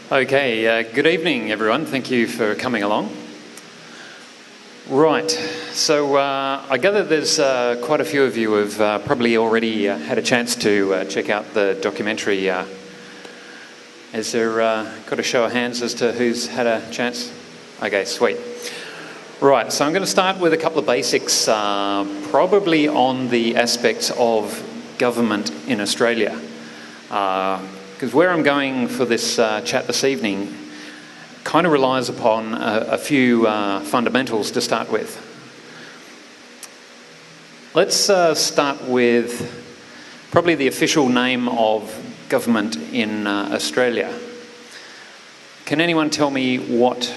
Okay, good evening everyone. Thank you for coming along. Right, so I gather there's quite a few of you who have probably already had a chance to check out the documentary. Is there got a show of hands as to who's had a chance? Okay, sweet. Right, so I'm going to start with a couple of basics, probably on the aspects of government in Australia. Because where I'm going for this chat this evening kind of relies upon a few fundamentals to start with. Let's start with probably the official name of government in Australia. Can anyone tell me what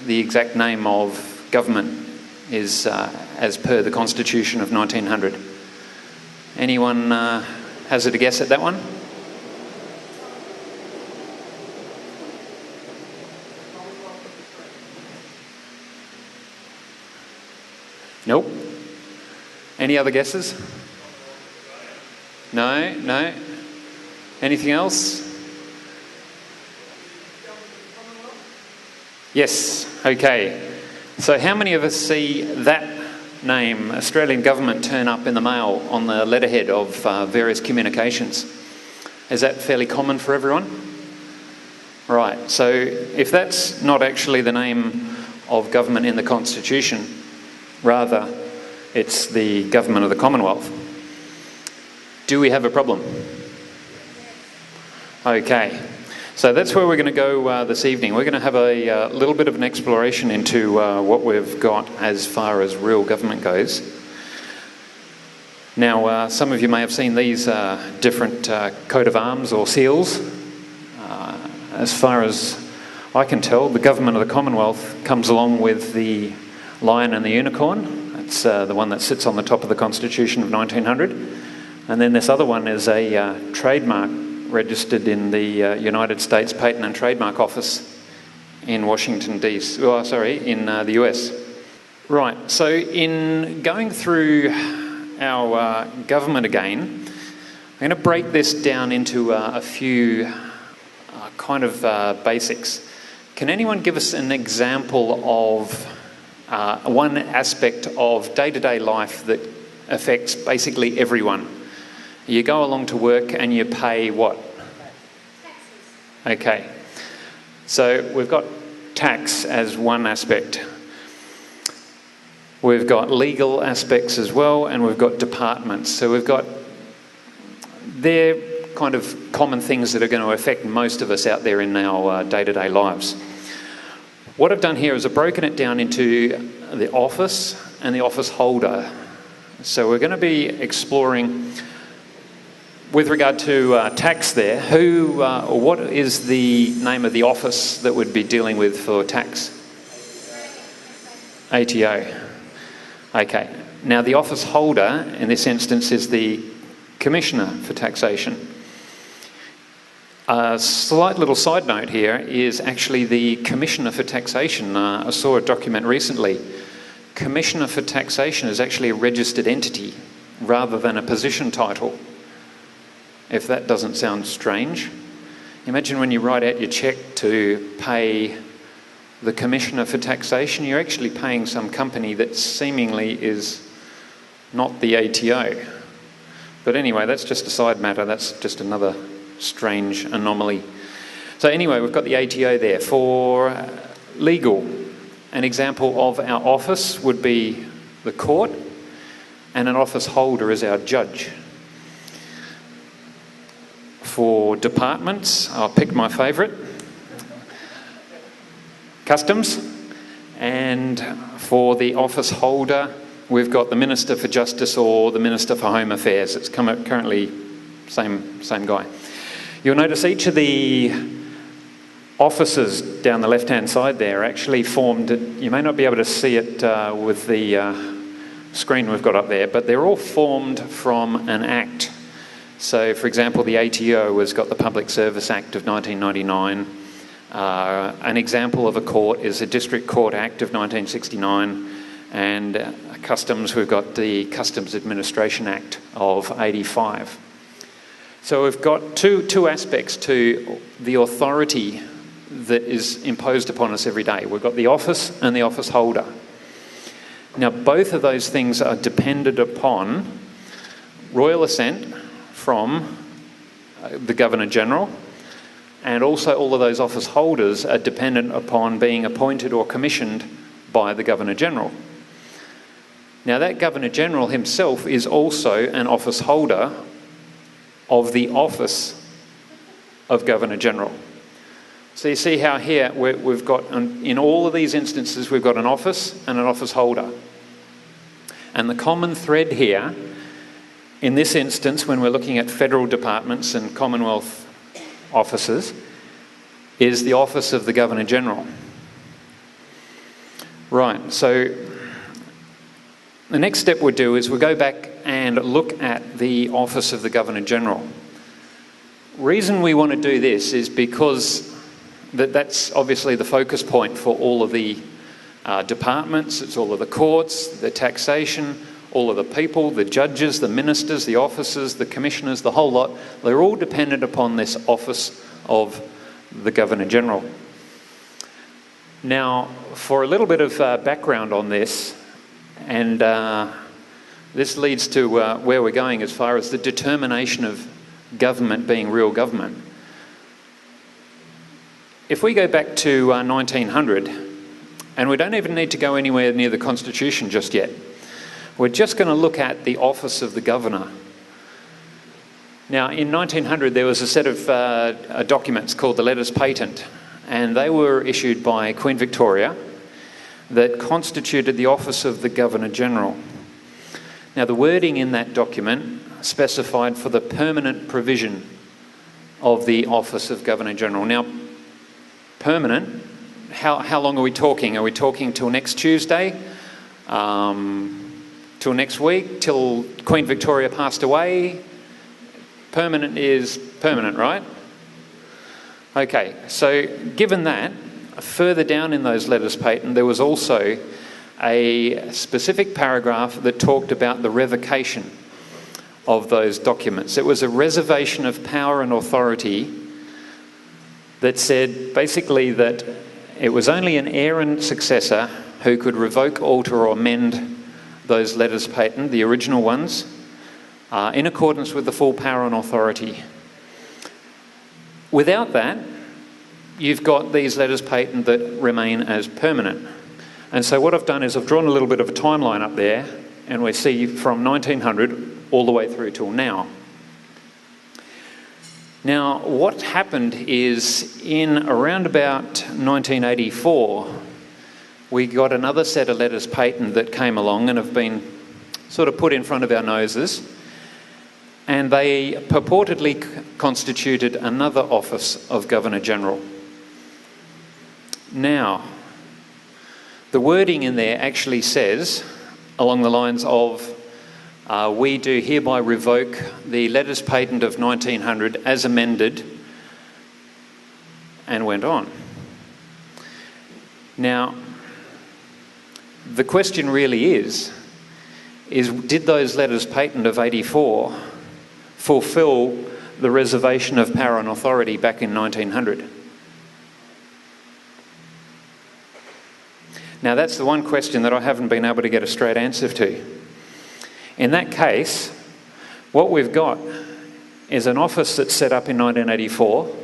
the exact name of government is as per the Constitution of 1900? Anyone hazard a guess at that one? Nope. Any other guesses? No? No? Anything else? Yes. Okay. So how many of us see that name, Australian government, turn up in the mail on the letterhead of various communications? Is that fairly common for everyone? Right. So if that's not actually the name of government in the Constitution, rather, it's the government of the Commonwealth, do we have a problem? Okay, so that's where we're going to go this evening. We're going to have a little bit of an exploration into what we've got as far as real government goes. Now, some of you may have seen these different coat of arms or seals. As far as I can tell, the government of the Commonwealth comes along with the lion and the unicorn. It's the one that sits on the top of the Constitution of 1900. And then this other one is a trademark registered in the United States Patent and Trademark Office in Washington, D.C. Oh, sorry, in the US. Right, so in going through our government again, I'm going to break this down into a few kind of basics. Can anyone give us an example of one aspect of day-to-day life that affects basically everyone? You go along to work and you pay what? Taxes. Okay. So we've got tax as one aspect. We've got legal aspects as well, and we've got departments. So we've got, they're kind of common things that are going to affect most of us out there in our day-to-day lives. What I've done here is I've broken it down into the office and the office holder. So we're going to be exploring, with regard to tax there, or what is the name of the office that would be dealing with for tax? ATO. Okay. Now the office holder in this instance is the Commissioner for Taxation. A slight little side note here is actually the Commissioner for Taxation. I saw a document recently. Commissioner for Taxation is actually a registered entity rather than a position title. If that doesn't sound strange. Imagine when you write out your cheque to pay the Commissioner for Taxation, you're actually paying some company that seemingly is not the ATO. But anyway, that's just a side matter. That's just another strange anomaly. So anyway, we've got the ATO there. For legal, an example of our office would be the court, and an office holder is our judge. For departments, I'll pick my favourite, customs, and for the office holder, we've got the Minister for Justice or the Minister for Home Affairs. It's currently same guy. You'll notice each of the offices down the left-hand side there are actually formed. You may not be able to see it with the screen we've got up there, but they're all formed from an act. So, for example, the ATO has got the Public Service Act of 1999. An example of a court is the District Court Act of 1969. And Customs, we've got the Customs Administration Act of 85. So we've got two aspects to the authority that is imposed upon us every day. We've got the office and the office holder. Now, both of those things are dependent upon royal assent from the Governor-General, and also all of those office holders are dependent upon being appointed or commissioned by the Governor-General. Now, that Governor-General himself is also an office holder of the office of Governor-General. So you see how here we've got, in all of these instances, we've got an office and an office holder. And the common thread here, in this instance, when we're looking at federal departments and Commonwealth offices, is the office of the Governor-General. Right, so the next step we'll do is we'll go back and look at the office of the Governor-General. Reason we want to do this is because that's obviously the focus point for all of the departments. It's all of the courts, the taxation, all of the people, the judges, the ministers, the officers, the commissioners, the whole lot. They're all dependent upon this office of the Governor-General. Now, for a little bit of background on this, and this leads to where we're going as far as the determination of government being real government. If we go back to 1900, and we don't even need to go anywhere near the Constitution just yet, we're just going to look at the office of the Governor. Now, in 1900, there was a set of documents called the Letters Patent, and they were issued by Queen Victoria that constituted the office of the Governor-General. Now, the wording in that document specified for the permanent provision of the office of Governor-General. Now, permanent, how long are we talking? Are we talking till next Tuesday? Till next week? Till Queen Victoria passed away? Permanent is permanent, right? Okay, so given that, further down in those letters patent, there was also a specific paragraph that talked about the revocation of those documents. It was a reservation of power and authority that said basically that it was only an heir and successor who could revoke, alter or amend those letters patent, the original ones, in accordance with the full power and authority. Without that, you've got these letters patent that remain as permanent. And so what I've done is I've drawn a little bit of a timeline up there, and we see from 1900 all the way through till now. Now, what happened is in around about 1984, we got another set of letters patent that came along and have been sort of put in front of our noses, and they purportedly constituted another office of Governor-General. Now, the wording in there actually says, along the lines of, we do hereby revoke the letters patent of 1900 as amended, and went on. Now, the question really is did those letters patent of 84 fulfil the reservation of power and authority back in 1900? Now, that's the one question that I haven't been able to get a straight answer to. In that case, what we've got is an office that's set up in 1984,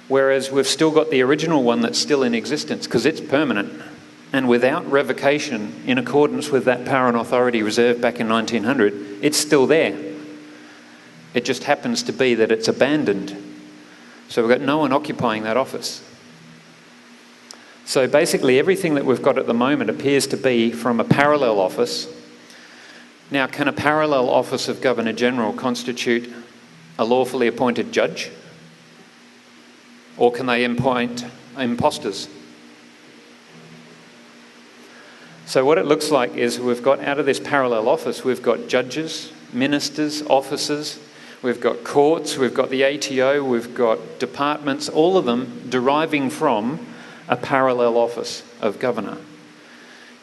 whereas we've still got the original one that's still in existence because it's permanent. And without revocation, in accordance with that power and authority reserved back in 1900, it's still there. It just happens to be that it's abandoned. So we've got no one occupying that office. So basically everything that we've got at the moment appears to be from a parallel office. Now, can a parallel office of Governor-General constitute a lawfully appointed judge? Or can they appoint imposters? So what it looks like is we've got, out of this parallel office, we've got judges, ministers, officers, we've got courts, we've got the ATO, we've got departments, all of them deriving from a parallel office of governor.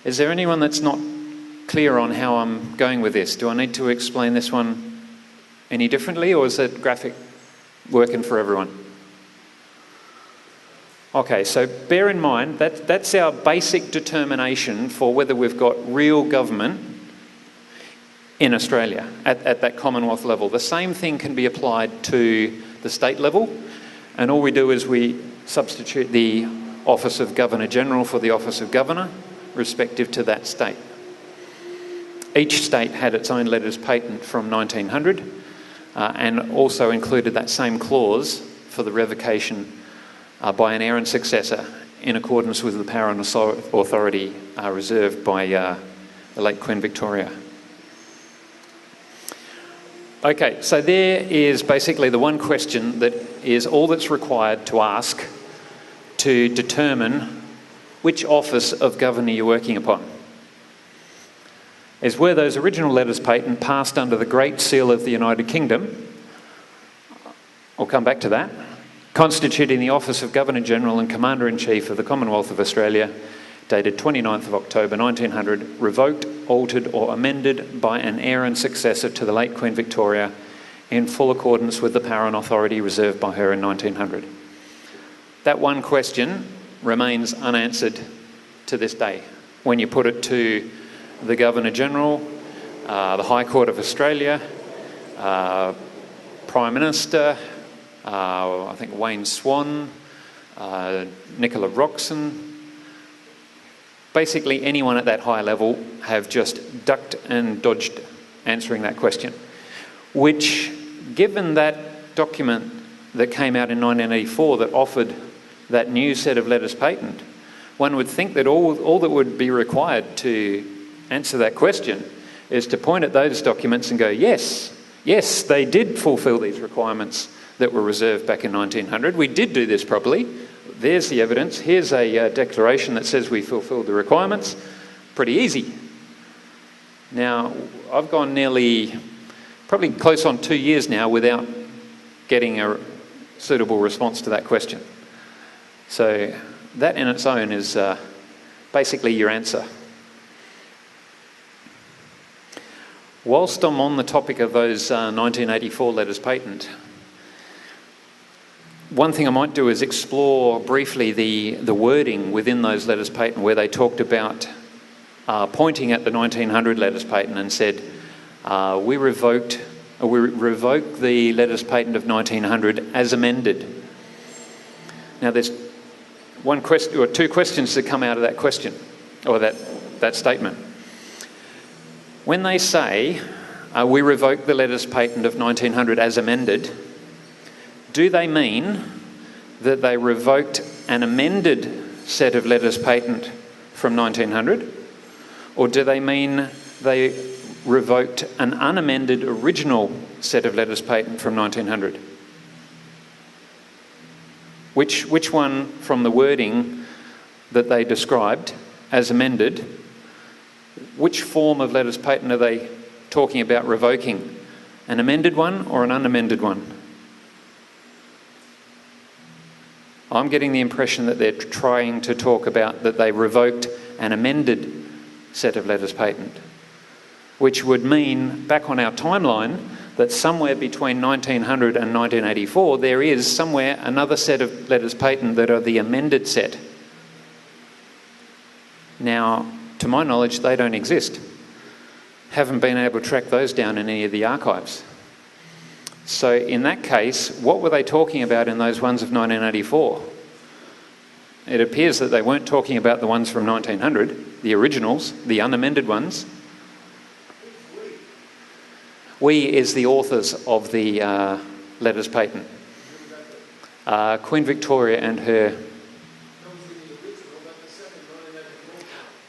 Is there anyone that's not clear on how I'm going with this? Do I need to explain this one any differently, or is that graphic working for everyone? Okay, so bear in mind that that's our basic determination for whether we've got real government in Australia at that Commonwealth level. The same thing can be applied to the state level, and all we do is we substitute the Office of Governor-General for the Office of Governor, respective to that state. Each state had its own letters patent from 1900 and also included that same clause for the revocation by an heir and successor in accordance with the power and authority reserved by the late Queen Victoria. Okay, so there is basically the one question that is all that's required to ask to determine which office of governor you're working upon. Is were those original letters patent passed under the Great Seal of the United Kingdom, I'll come back to that, constituting the Office of Governor-General and Commander-in-Chief of the Commonwealth of Australia, dated 29th of October 1900, revoked, altered or amended by an heir and successor to the late Queen Victoria in full accordance with the power and authority reserved by her in 1900. That one question remains unanswered to this day. When you put it to the Governor-General, the High Court of Australia, Prime Minister, I think Wayne Swan, Nicola Roxon, basically anyone at that high level have just ducked and dodged answering that question, which, given that document that came out in 1984 that offered that new set of letters patent, one would think that all that would be required to answer that question is to point at those documents and go, yes, they did fulfil these requirements that were reserved back in 1900. We did do this properly. There's the evidence. Here's a declaration that says we fulfilled the requirements. Pretty easy. Now, I've gone probably close on 2 years now without getting a suitable response to that question. So that in its own is basically your answer. Whilst I'm on the topic of those 1984 letters patent, one thing I might do is explore briefly the wording within those letters patent where they talked about pointing at the 1900 letters patent and said, we revoke the letters patent of 1900 as amended. Now there's one question or two questions that come out of that question or that statement. When they say we revoke the letters patent of 1900 as amended, do they mean that they revoked an amended set of letters patent from 1900? Or do they mean they revoked an unamended original set of letters patent from 1900? Which one from the wording that they described as amended, which form of letters patent are they talking about revoking? An amended one or an unamended one? I'm getting the impression that they're trying to talk about that they revoked an amended set of letters patent, which would mean, back on our timeline, that somewhere between 1900 and 1984, there is somewhere another set of letters patent that are the amended set. Now, to my knowledge, they don't exist. Haven't been able to track those down in any of the archives. So in that case, what were they talking about in those ones of 1984? It appears that they weren't talking about the ones from 1900, the originals, the unamended ones. We is the authors of the letters patent. Queen Victoria and her...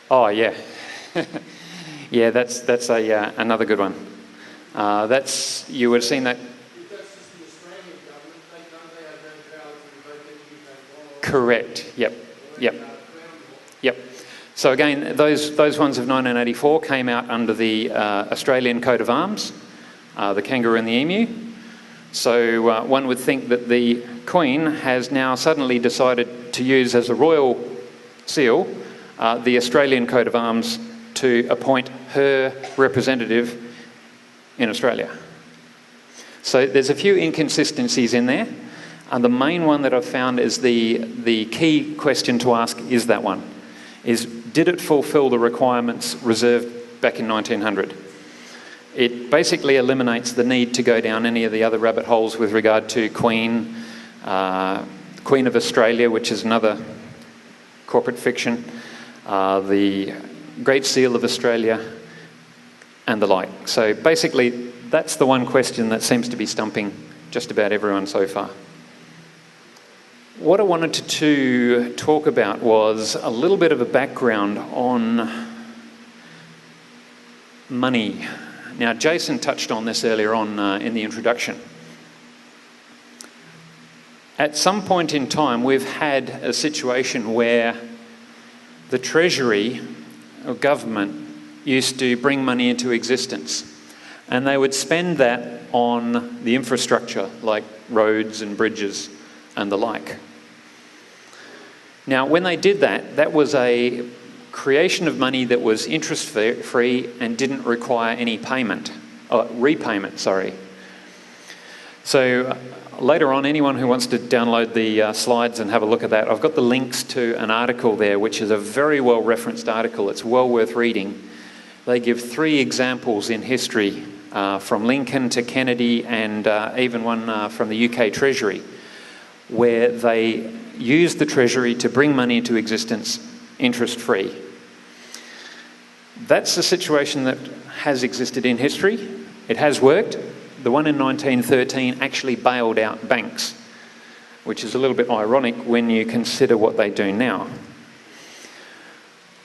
Oh, yeah. Yeah, that's another good one. You would have seen that. Correct. Yep. So again, those ones of 1984 came out under the Australian coat of arms, the kangaroo and the emu. So one would think that the Queen has now suddenly decided to use as a royal seal the Australian coat of arms to appoint her representative in Australia. So there's a few inconsistencies in there. And the main one that I've found is the key question to ask is that one, is did it fulfil the requirements reserved back in 1900? It basically eliminates the need to go down any of the other rabbit holes with regard to Queen of Australia, which is another corporate fiction, the Great Seal of Australia, and the like. So basically, that's the one question that seems to be stumping just about everyone so far. What I wanted to talk about was a little bit of a background on money. Now, Jason touched on this earlier on in the introduction. At some point in time, we've had a situation where the Treasury or government used to bring money into existence, and they would spend that on the infrastructure like roads and bridges and the like. Now, when they did that, that was a creation of money that was interest-free and didn't require any repayment. So later on, anyone who wants to download the slides and have a look at that, I've got the links to an article there, which is a very well-referenced article. It's well worth reading. They give 3 examples in history, from Lincoln to Kennedy and even one from the UK Treasury, where they used the Treasury to bring money into existence interest-free. That's the situation that has existed in history. It has worked. The one in 1913 actually bailed out banks, which is a little bit ironic when you consider what they do now.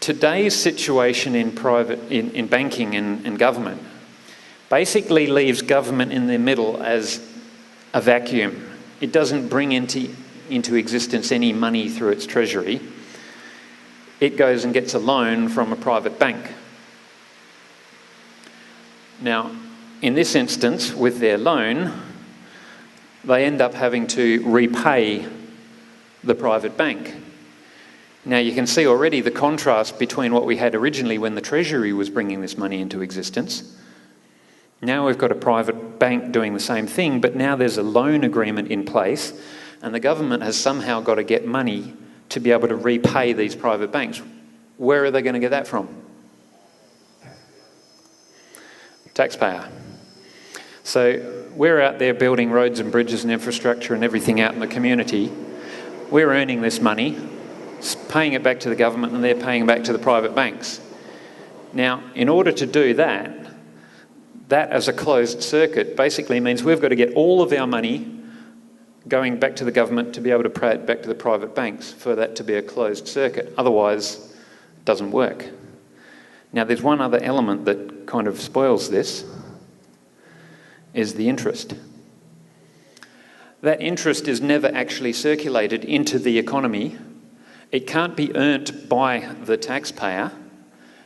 Today's situation in banking and government basically leaves government in the middle as a vacuum. It doesn't bring into existence any money through its treasury. It goes and gets a loan from a private bank. Now, in this instance, with their loan, they end up having to repay the private bank. Now, you can see already the contrast between what we had originally when the Treasury was bringing this money into existence. Now we've got a private bank doing the same thing, but now there's a loan agreement in place, and the government has somehow got to get money to be able to repay these private banks. Where are they going to get that from? Taxpayer. So we're out there building roads and bridges and infrastructure and everything out in the community. We're earning this money, paying it back to the government, and they're paying it back to the private banks. Now, in order to do that as a closed circuit basically means we've got to get all of our money going back to the government to be able to pay it back to the private banks for that to be a closed circuit. Otherwise, it doesn't work. Now, there's one other element that kind of spoils this, is the interest. That interest is never actually circulated into the economy. It can't be earned by the taxpayer,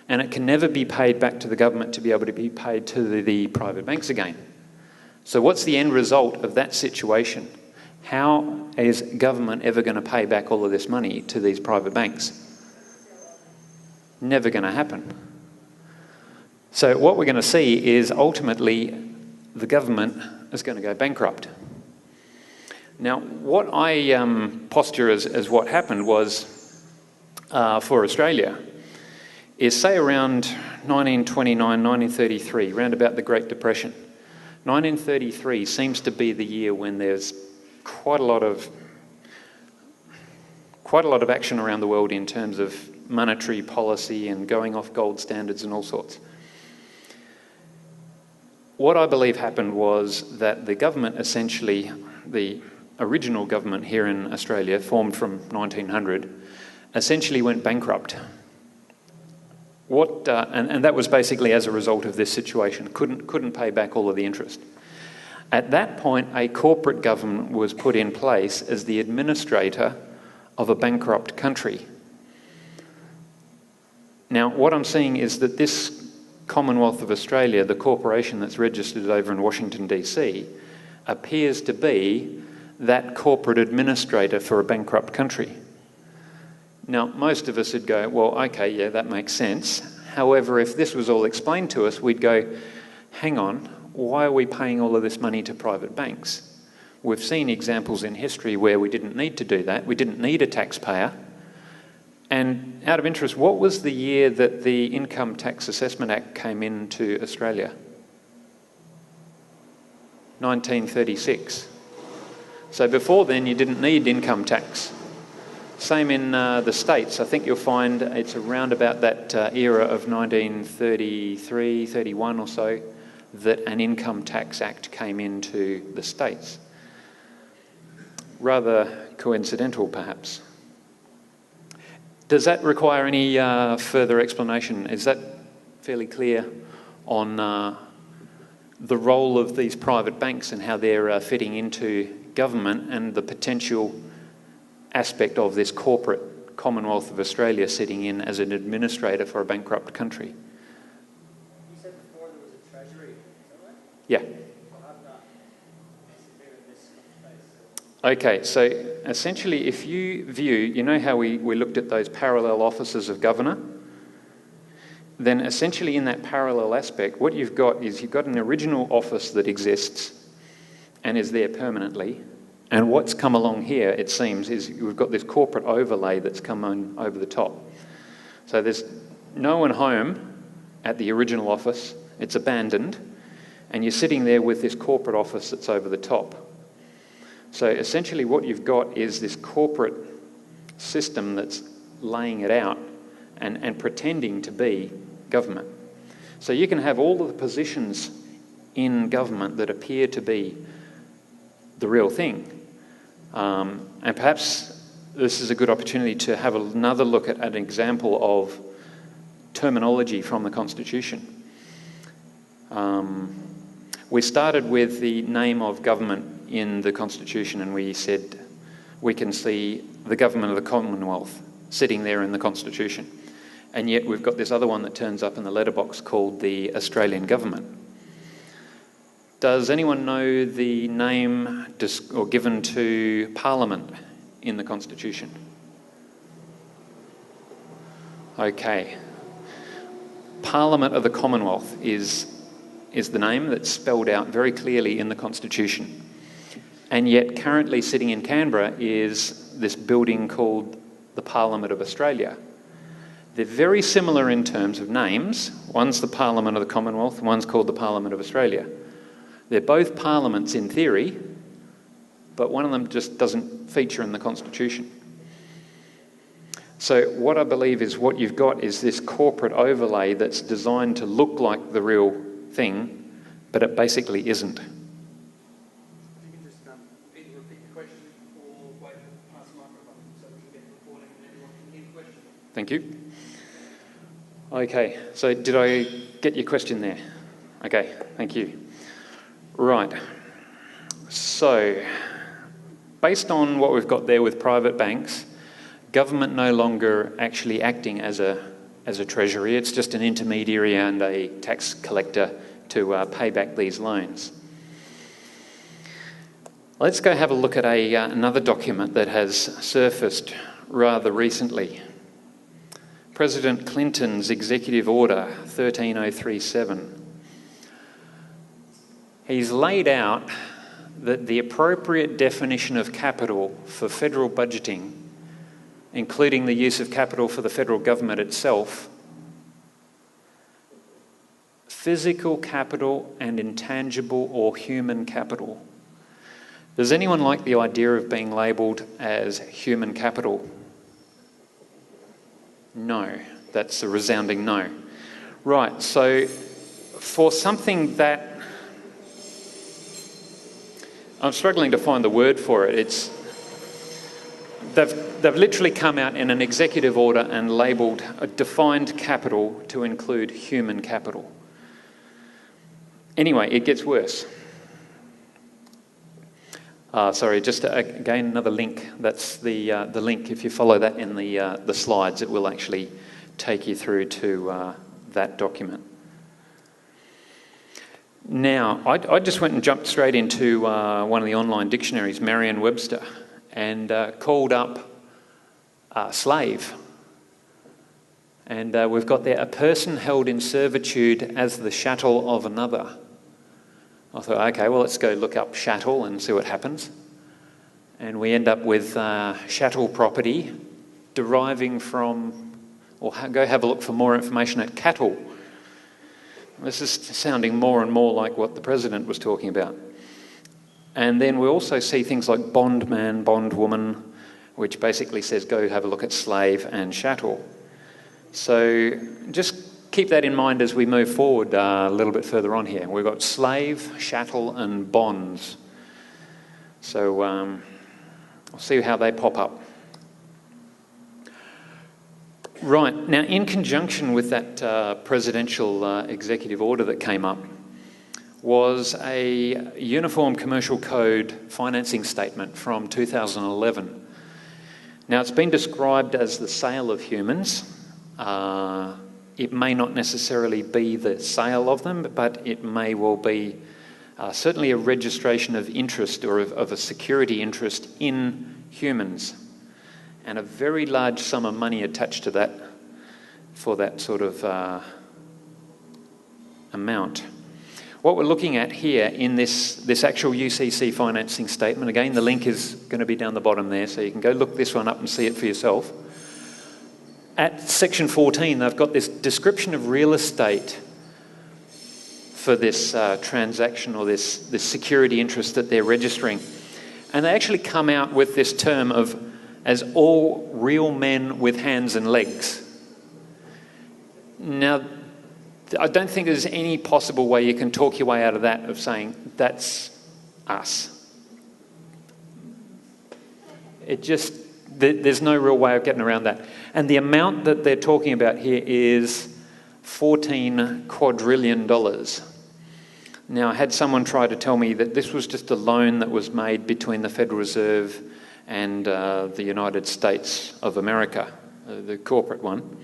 and it can never be paid back to the government to be able to be paid to the private banks again. So what's the end result of that situation? How is government ever going to pay back all of this money to these private banks? Never going to happen. So what we're going to see is ultimately the government is going to go bankrupt. Now, what I posture as what happened was, for Australia, is say around 1929, 1933, around about the Great Depression. 1933 seems to be the year when there's quite a lot of action around the world in terms of monetary policy and going off gold standards and all sorts. What I believe happened was that the government essentially, the original government here in Australia, formed from 1900, essentially went bankrupt. And that was basically as a result of this situation. Couldn't pay back all of the interest. At that point, a corporate government was put in place as the administrator of a bankrupt country. Now, what I'm seeing is that this Commonwealth of Australia, the corporation that's registered over in Washington, DC, appears to be that corporate administrator for a bankrupt country. Now, most of us would go, well, okay, yeah, that makes sense. However, if this was all explained to us, we'd go, hang on, why are we paying all of this money to private banks? We've seen examples in history where we didn't need to do that. We didn't need a taxpayer. And out of interest, what was the year that the Income Tax Assessment Act came into Australia? 1936. So before then, you didn't need income tax. Same in the States. I think you'll find it's around about that era of 1933, 31 or so, that an Income Tax Act came into the States. Rather coincidental, perhaps. Does that require any further explanation? Is that fairly clear on the role of these private banks and how they're fitting into government and the potential aspect of this corporate Commonwealth of Australia sitting in as an administrator for a bankrupt country? You said before there was a treasury, is that right? Yeah. Well, I've not participated in this space. Okay, so essentially if you view, you know how we looked at those parallel offices of governor? Then essentially in that parallel aspect, what you've got is you've got an original office that exists and is there permanently. And what's come along here, it seems, is we've got this corporate overlay that's come on over the top. So there's no one home at the original office, it's abandoned, and you're sitting there with this corporate office that's over the top. So essentially what you've got is this corporate system that's laying it out and pretending to be government. So you can have all of the positions in government that appear to be the real thing. And perhaps this is a good opportunity to have another look at an example of terminology from the Constitution. We started with the name of government in the Constitution, and we said we can see the government of the Commonwealth sitting there in the Constitution. And yet we've got this other one that turns up in the letterbox called the Australian government. Does anyone know the name or given to Parliament in the Constitution? Okay. Parliament of the Commonwealth is the name that's spelled out very clearly in the Constitution. And yet currently sitting in Canberra is this building called the Parliament of Australia. They're very similar in terms of names. One's the Parliament of the Commonwealth, and one's called the Parliament of Australia. They're both parliaments in theory, but one of them just doesn't feature in the Constitution. So what I believe is what you've got is this corporate overlay that's designed to look like the real thing, but it basically isn't. If you can just either repeat the question or wait to pass the microphone so we can get the recording and everyone can hear the question. Thank you. Okay, so did I get your question there? Okay, thank you. Right, so based on what we've got there with private banks, government no longer actually acting as a treasury, it's just an intermediary and a tax collector to pay back these loans. Let's go have a look at another document that has surfaced rather recently. President Clinton's Executive Order 13037. He's laid out that the appropriate definition of capital for federal budgeting, including the use of capital for the federal government itself, physical capital and intangible or human capital. Does anyone like the idea of being labelled as human capital? No, that's a resounding no. Right, so for something that I'm struggling to find the word for it. They've literally come out in an executive order and labelled a defined capital to include human capital. Anyway, it gets worse. Sorry, just again another link. That's the link. If you follow that in the slides, it will actually take you through to that document. Now, I just went and jumped straight into one of the online dictionaries, Merriam-Webster, and called up slave. And we've got there, a person held in servitude as the chattel of another. I thought, okay, well, let's go look up chattel and see what happens. And we end up with chattel property deriving from, or go have a look for more information at cattle. This is sounding more and more like what the President was talking about. And then we also see things like bondman, bondwoman, which basically says go have a look at slave and chattel. So just keep that in mind as we move forward a little bit further on here. We've got slave, chattel and bonds. So we'll see how they pop up. Right, now in conjunction with that presidential executive order that came up was a Uniform Commercial Code financing statement from 2011. Now it's been described as the sale of humans. It may not necessarily be the sale of them, but it may well be certainly a registration of interest or of a security interest in humans, and a very large sum of money attached to that for that sort of amount. What we're looking at here in this actual UCC financing statement, again, the link is going to be down the bottom there, so you can go look this one up and see it for yourself. At section 14, they've got this description of real estate for this transaction or this security interest that they're registering. And they actually come out with this term of as all real men with hands and legs. Now, I don't think there's any possible way you can talk your way out of that, of saying, that's us. There's no real way of getting around that. And the amount that they're talking about here is $14 quadrillion. Now, I had someone try to tell me that this was just a loan that was made between the Federal Reserve and the United States of America, the corporate one.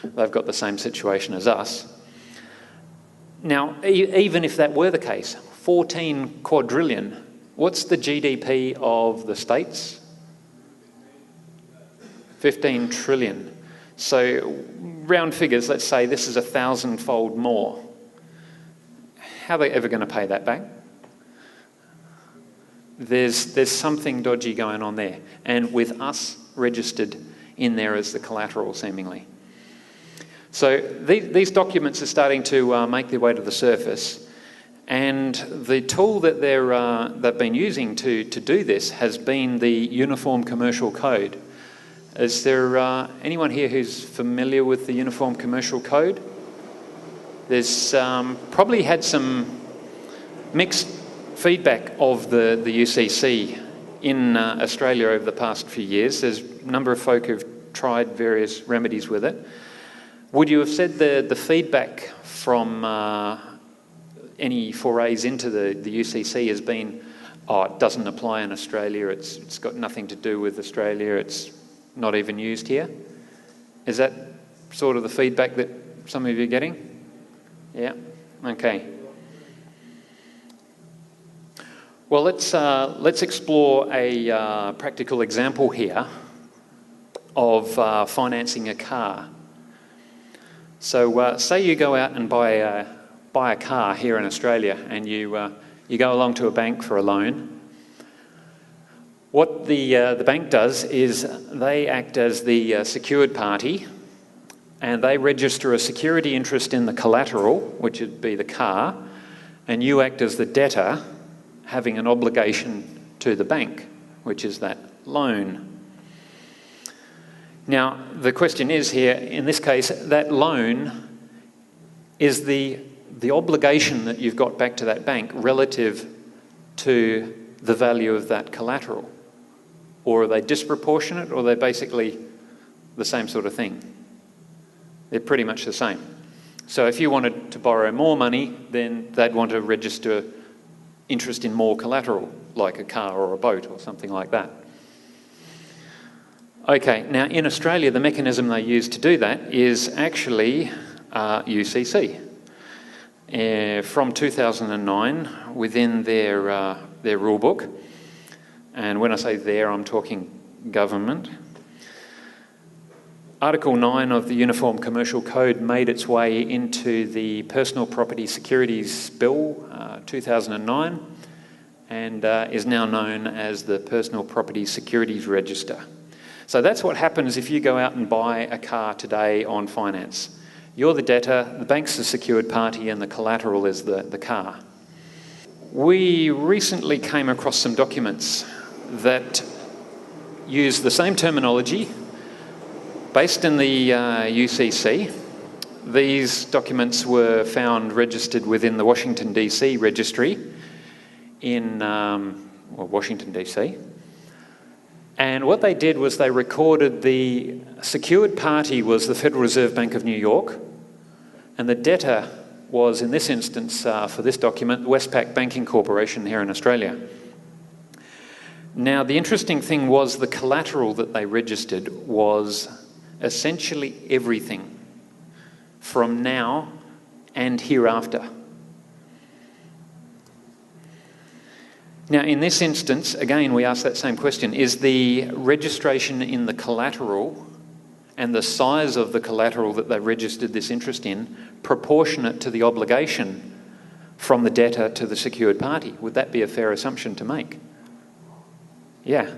They've got the same situation as us. Now, even if that were the case, 14 quadrillion, what's the GDP of the States? 15 trillion. So, round figures, let's say this is 1,000-fold more. How are they ever going to pay that back? There's something dodgy going on there, and with us registered in there as the collateral, seemingly. So these documents are starting to make their way to the surface, and the tool that they've been using to do this has been the Uniform Commercial Code. Is there anyone here who's familiar with the Uniform Commercial Code? There's probably had some mixed feedback of the UCC in Australia over the past few years. There's a number of folk who've tried various remedies with it. Would you have said the feedback from any forays into the UCC has been, oh, it doesn't apply in Australia, it's got nothing to do with Australia, it's not even used here? Is that sort of the feedback that some of you are getting? Yeah? Okay. Well, let's explore a practical example here of financing a car. So say you go out and buy a car here in Australia, and you go along to a bank for a loan. What the bank does is they act as the secured party, and they register a security interest in the collateral, which would be the car, and you act as the debtor, having an obligation to the bank, which is that loan. Now, the question is here, in this case, that loan is the obligation that you've got back to that bank relative to the value of that collateral. Or are they disproportionate, or are they basically the same sort of thing? They're pretty much the same. So if you wanted to borrow more money, then they'd want to register interest in more collateral, like a car or a boat or something like that. Okay, now in Australia, the mechanism they use to do that is actually UCC. From 2009, within their rule book, and when I say there, I'm talking government, Article 9 of the Uniform Commercial Code made its way into the Personal Property Securities Bill 2009 and is now known as the Personal Property Securities Register. So that's what happens if you go out and buy a car today on finance. You're the debtor, the bank's the secured party, and the collateral is the car. We recently came across some documents that use the same terminology based in the UCC. These documents were found registered within the Washington DC registry in Washington DC. And what they did was they recorded the secured party was the Federal Reserve Bank of New York, and the debtor was, in this instance, for this document, Westpac Banking Corporation here in Australia. Now, the interesting thing was the collateral that they registered was essentially everything from now and hereafter. Now, in this instance, again, we ask that same question. Is the registration in the collateral and the size of the collateral that they registered this interest in proportionate to the obligation from the debtor to the secured party? Would that be a fair assumption to make? Yeah.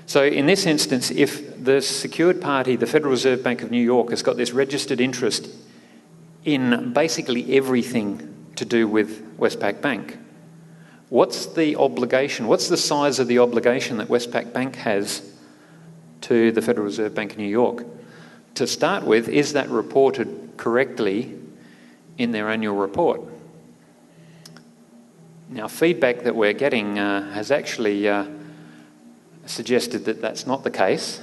So in this instance, if the secured party, the Federal Reserve Bank of New York, has got this registered interest in basically everything to do with Westpac Bank, what's the obligation? What's the size of the obligation that Westpac Bank has to the Federal Reserve Bank of New York? To start with, is that reported correctly in their annual report? Now, feedback that we're getting has actually suggested that that's not the case.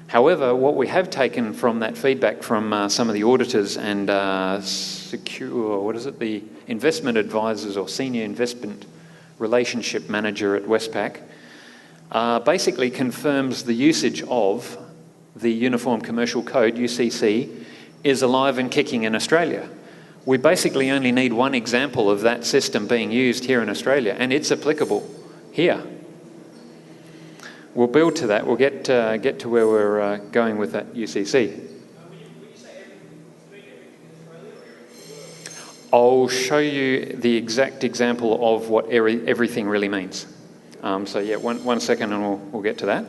However, what we have taken from that feedback from some of the auditors and the investment advisors or senior investment relationship manager at Westpac, basically confirms the usage of the Uniform Commercial Code, UCC, is alive and kicking in Australia. We basically only need one example of that system being used here in Australia, and it's applicable here. We'll build to that. We'll get to where we're going with that UCC. I'll show you the exact example of what everything really means. So yeah, one second and we'll get to that.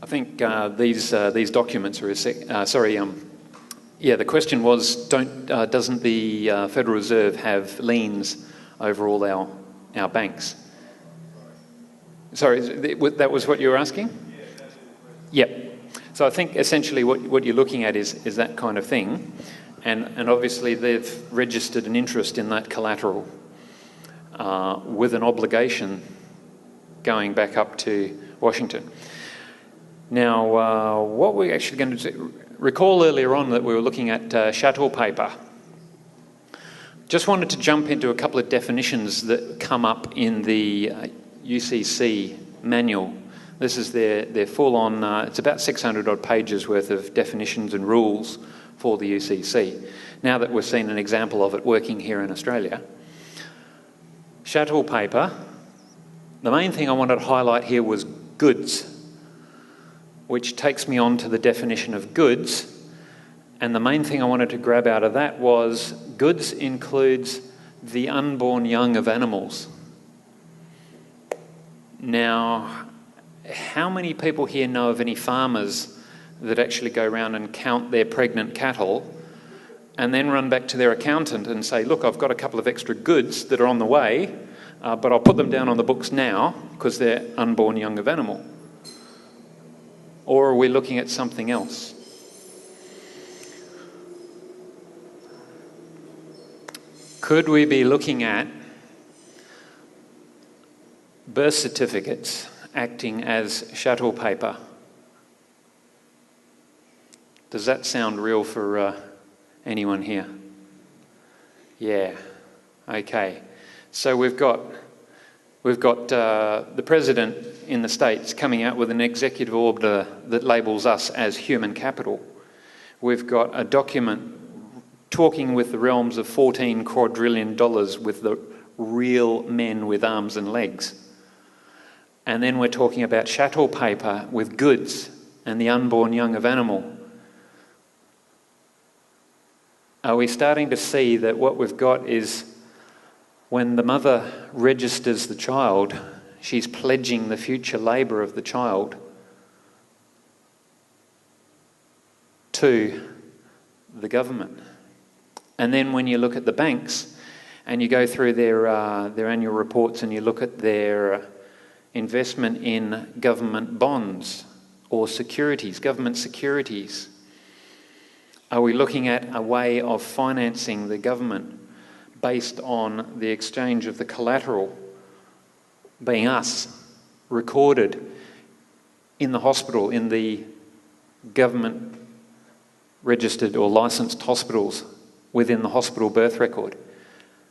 I think these documents are the question was, doesn't the Federal Reserve have liens over all our banks? Sorry, that was what you were asking? Yep. So I think essentially what you're looking at is that kind of thing, and obviously they've registered an interest in that collateral with an obligation going back up to Washington. Now, what we're actually going to do, recall earlier on that we were looking at chattel paper. Just wanted to jump into a couple of definitions that come up in the UCC manual. This is their full-on, it's about 600 odd pages worth of definitions and rules for the UCC. Now that we've seen an example of it working here in Australia. Chattel paper, the main thing I wanted to highlight here was goods, which takes me on to the definition of goods. And the main thing I wanted to grab out of that was goods includes the unborn young of animals. Now, how many people here know of any farmers that actually go around and count their pregnant cattle and then run back to their accountant and say, look, I've got a couple of extra goods that are on the way, but I'll put them down on the books now because they're unborn young of animal? Or are we looking at something else? Could we be looking at birth certificates acting as chattel paper? Does that sound real for anyone here? Yeah. Okay. So we've got the President in the States coming out with an executive order that labels us as human capital. We've got a document talking with the realms of $14 quadrillion with the real men with arms and legs. And then we're talking about chattel paper with goods and the unborn young of animal. Are we starting to see that what we've got is when the mother registers the child, she's pledging the future labour of the child to the government? And then when you look at the banks and you go through their annual reports and you look at their investment in government bonds or securities, government securities, are we looking at a way of financing the government based on the exchange of the collateral being us, recorded in the hospital, in the government registered or licensed hospitals within the hospital birth record?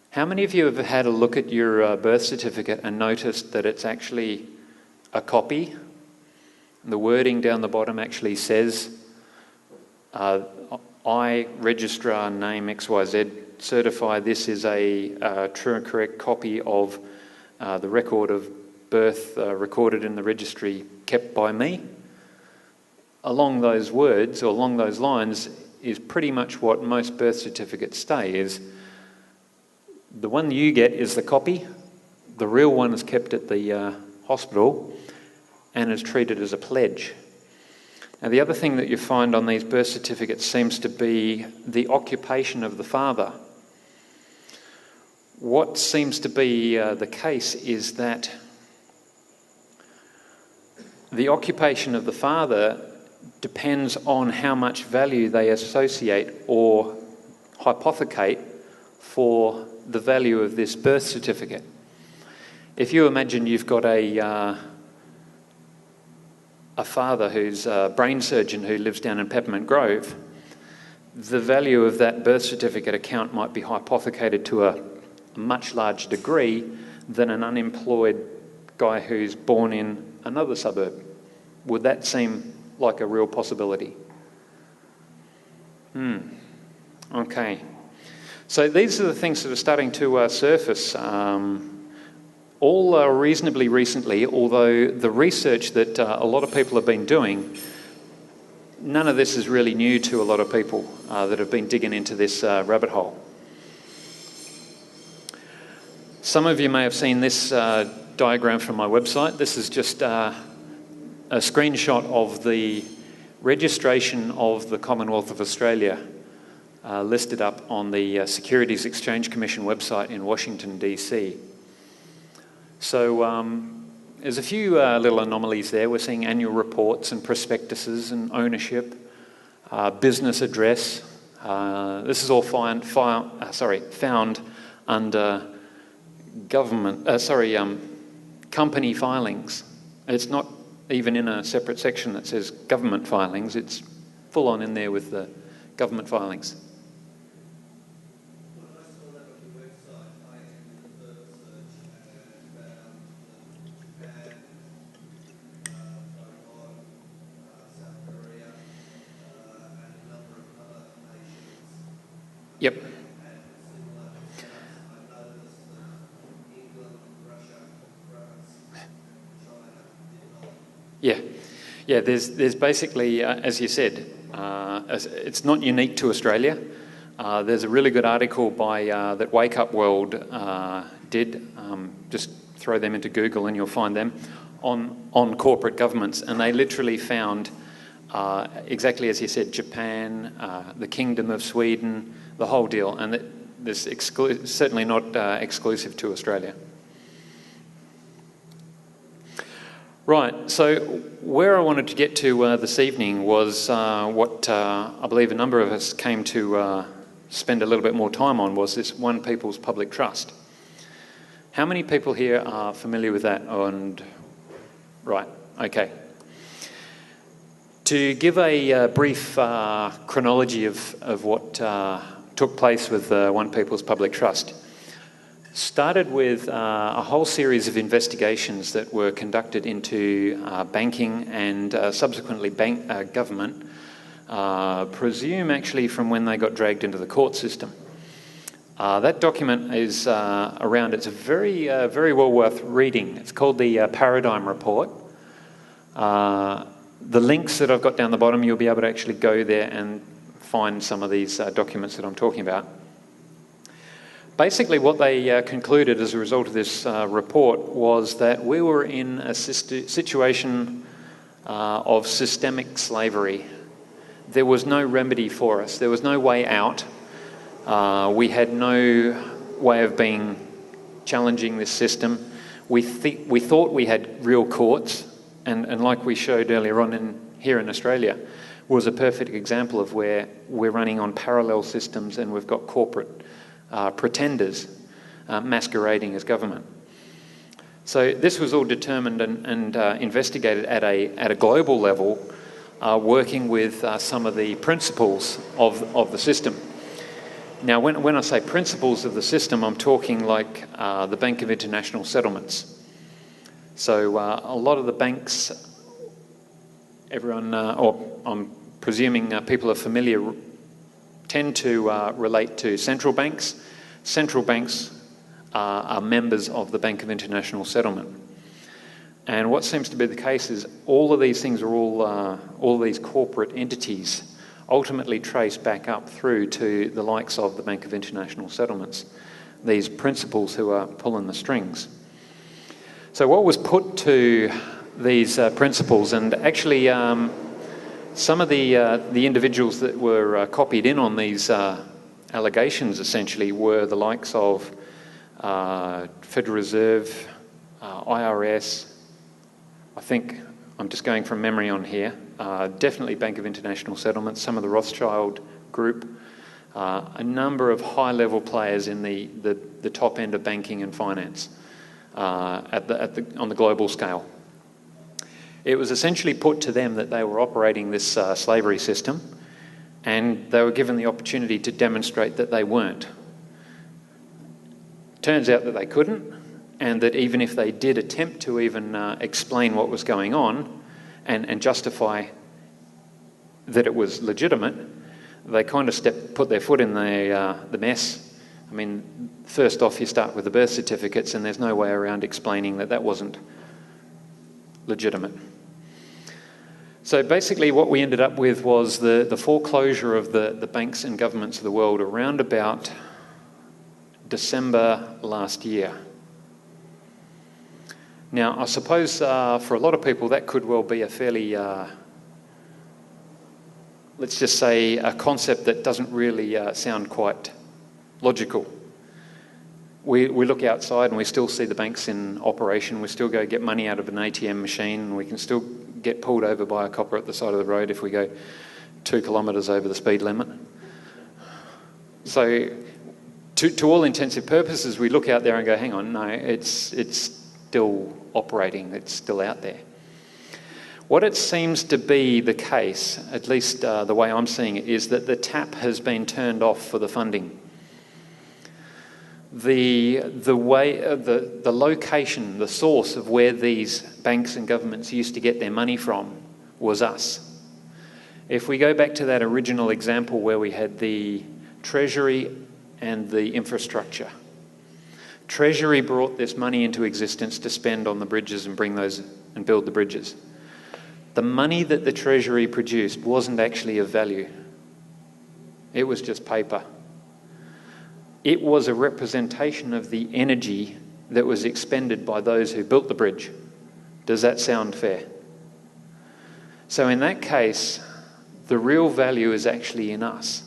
How many of you have had a look at your birth certificate and noticed that it's actually a copy? The wording down the bottom actually says, I, registrar name XYZ, certify this is a true and correct copy of the record of birth recorded in the registry kept by me. Along those words, or along those lines, is pretty much what most birth certificates say, is the one you get is the copy, the real one is kept at the hospital and is treated as a pledge. Now, the other thing that you find on these birth certificates seems to be the occupation of the father. What seems to be the case is that the occupation of the father depends on how much value they associate or hypothecate for the value of this birth certificate. If you imagine you've got a father who's a brain surgeon who lives down in Peppermint Grove, the value of that birth certificate account might be hypothecated to a much larger degree than an unemployed guy who's born in another suburb. Would that seem like a real possibility? Okay. So these are the things that are starting to surface, all reasonably recently, although the research that a lot of people have been doing, none of this is really new to a lot of people that have been digging into this rabbit hole. Some of you may have seen this diagram from my website. This is just a screenshot of the registration of the Commonwealth of Australia listed up on the Securities Exchange Commission website in Washington, DC. So there's a few little anomalies there. We're seeing annual reports and prospectuses and ownership, business address. This is all found under company filings. It's not even in a separate section that says government filings. It's full on in there with the government filings. Yep. Yeah. There's basically, as you said, it's not unique to Australia. There's a really good article by that Wake Up World did. Just throw them into Google and you'll find them on corporate governments, and they literally found exactly as you said, Japan, the Kingdom of Sweden, the whole deal, and this certainly not exclusive to Australia. Right, so where I wanted to get to this evening was what I believe a number of us came to spend a little bit more time on, was this One People's Public Trust. How many people here are familiar with that? Right, okay. To give a brief chronology of what took place with One People's Public Trust, started with a whole series of investigations that were conducted into banking and subsequently government presume actually from when they got dragged into the court system. That document is around. It's very well worth reading. It's called the Paradigm Report. The links that I've got down the bottom, you'll be able to actually go there and find some of these documents that I'm talking about. Basically, what they concluded as a result of this report was that we were in a situation of systemic slavery. There was no remedy for us. There was no way out. We had no way of challenging this system. We thought we had real courts, and like we showed earlier on here in Australia, was a perfect example of where we're running on parallel systems and we've got corporate pretenders masquerading as government. So this was all determined and investigated at a global level, working with some of the principles of the system. Now, when I say principles of the system, I'm talking like the Bank of International Settlements. So a lot of the banks, or I'm presuming people are familiar, tend to relate to central banks. Central banks are members of the Bank of International Settlement. And what seems to be the case is all of these things are all these corporate entities ultimately trace back up through to the likes of the Bank of International Settlements, these principals who are pulling the strings. So what was put to these principals, and actually some of the individuals that were copied in on these allegations essentially were the likes of Federal Reserve, IRS, I think I'm just going from memory on here, definitely Bank of International Settlements, some of the Rothschild group, a number of high-level players in the top end of banking and finance on the global scale. It was essentially put to them that they were operating this slavery system, and they were given the opportunity to demonstrate that they weren't. Turns out that they couldn't, and that even if they did attempt to even explain what was going on and justify that it was legitimate, they kind of put their foot in the mess. I mean, first off, you start with the birth certificates, and there's no way around explaining that wasn't legitimate. So basically what we ended up with was the foreclosure of the banks and governments of the world around about December last year. Now, I suppose for a lot of people that could well be a fairly, let's just say, a concept that doesn't really sound quite logical. We look outside and we still see the banks in operation. We still go get money out of an ATM machine, and we can still get pulled over by a copper at the side of the road if we go 2 kilometres over the speed limit. So to all intensive purposes, we look out there and go, hang on, no, it's still operating, it's still out there. What it seems to be the case, at least the way I'm seeing it, is that the tap has been turned off for the funding. The location, the source of where these banks and governments used to get their money from was us. If we go back to that original example where we had the Treasury and the infrastructure, Treasury brought this money into existence to spend on the bridges and build the bridges. The money that the Treasury produced wasn't actually of value. It was just paper. It was a representation of the energy that was expended by those who built the bridge. Does that sound fair? So in that case, the real value is actually in us.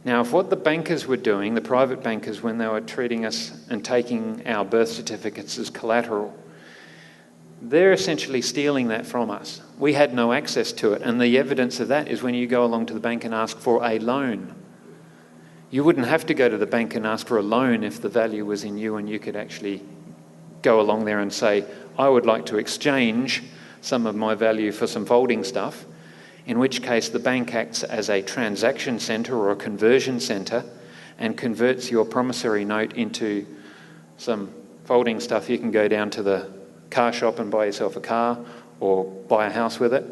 Now, if what the bankers were doing, the private bankers, when they were treating us and taking our birth certificates as collateral, they're essentially stealing that from us. We had no access to it, and the evidence of that is when you go along to the bank and ask for a loan. You wouldn't have to go to the bank and ask for a loan if the value was in you and you could actually go along there and say, I would like to exchange some of my value for some folding stuff, in which case the bank acts as a transaction centre or a conversion centre and converts your promissory note into some folding stuff. You can go down to the car shop and buy yourself a car or buy a house with it.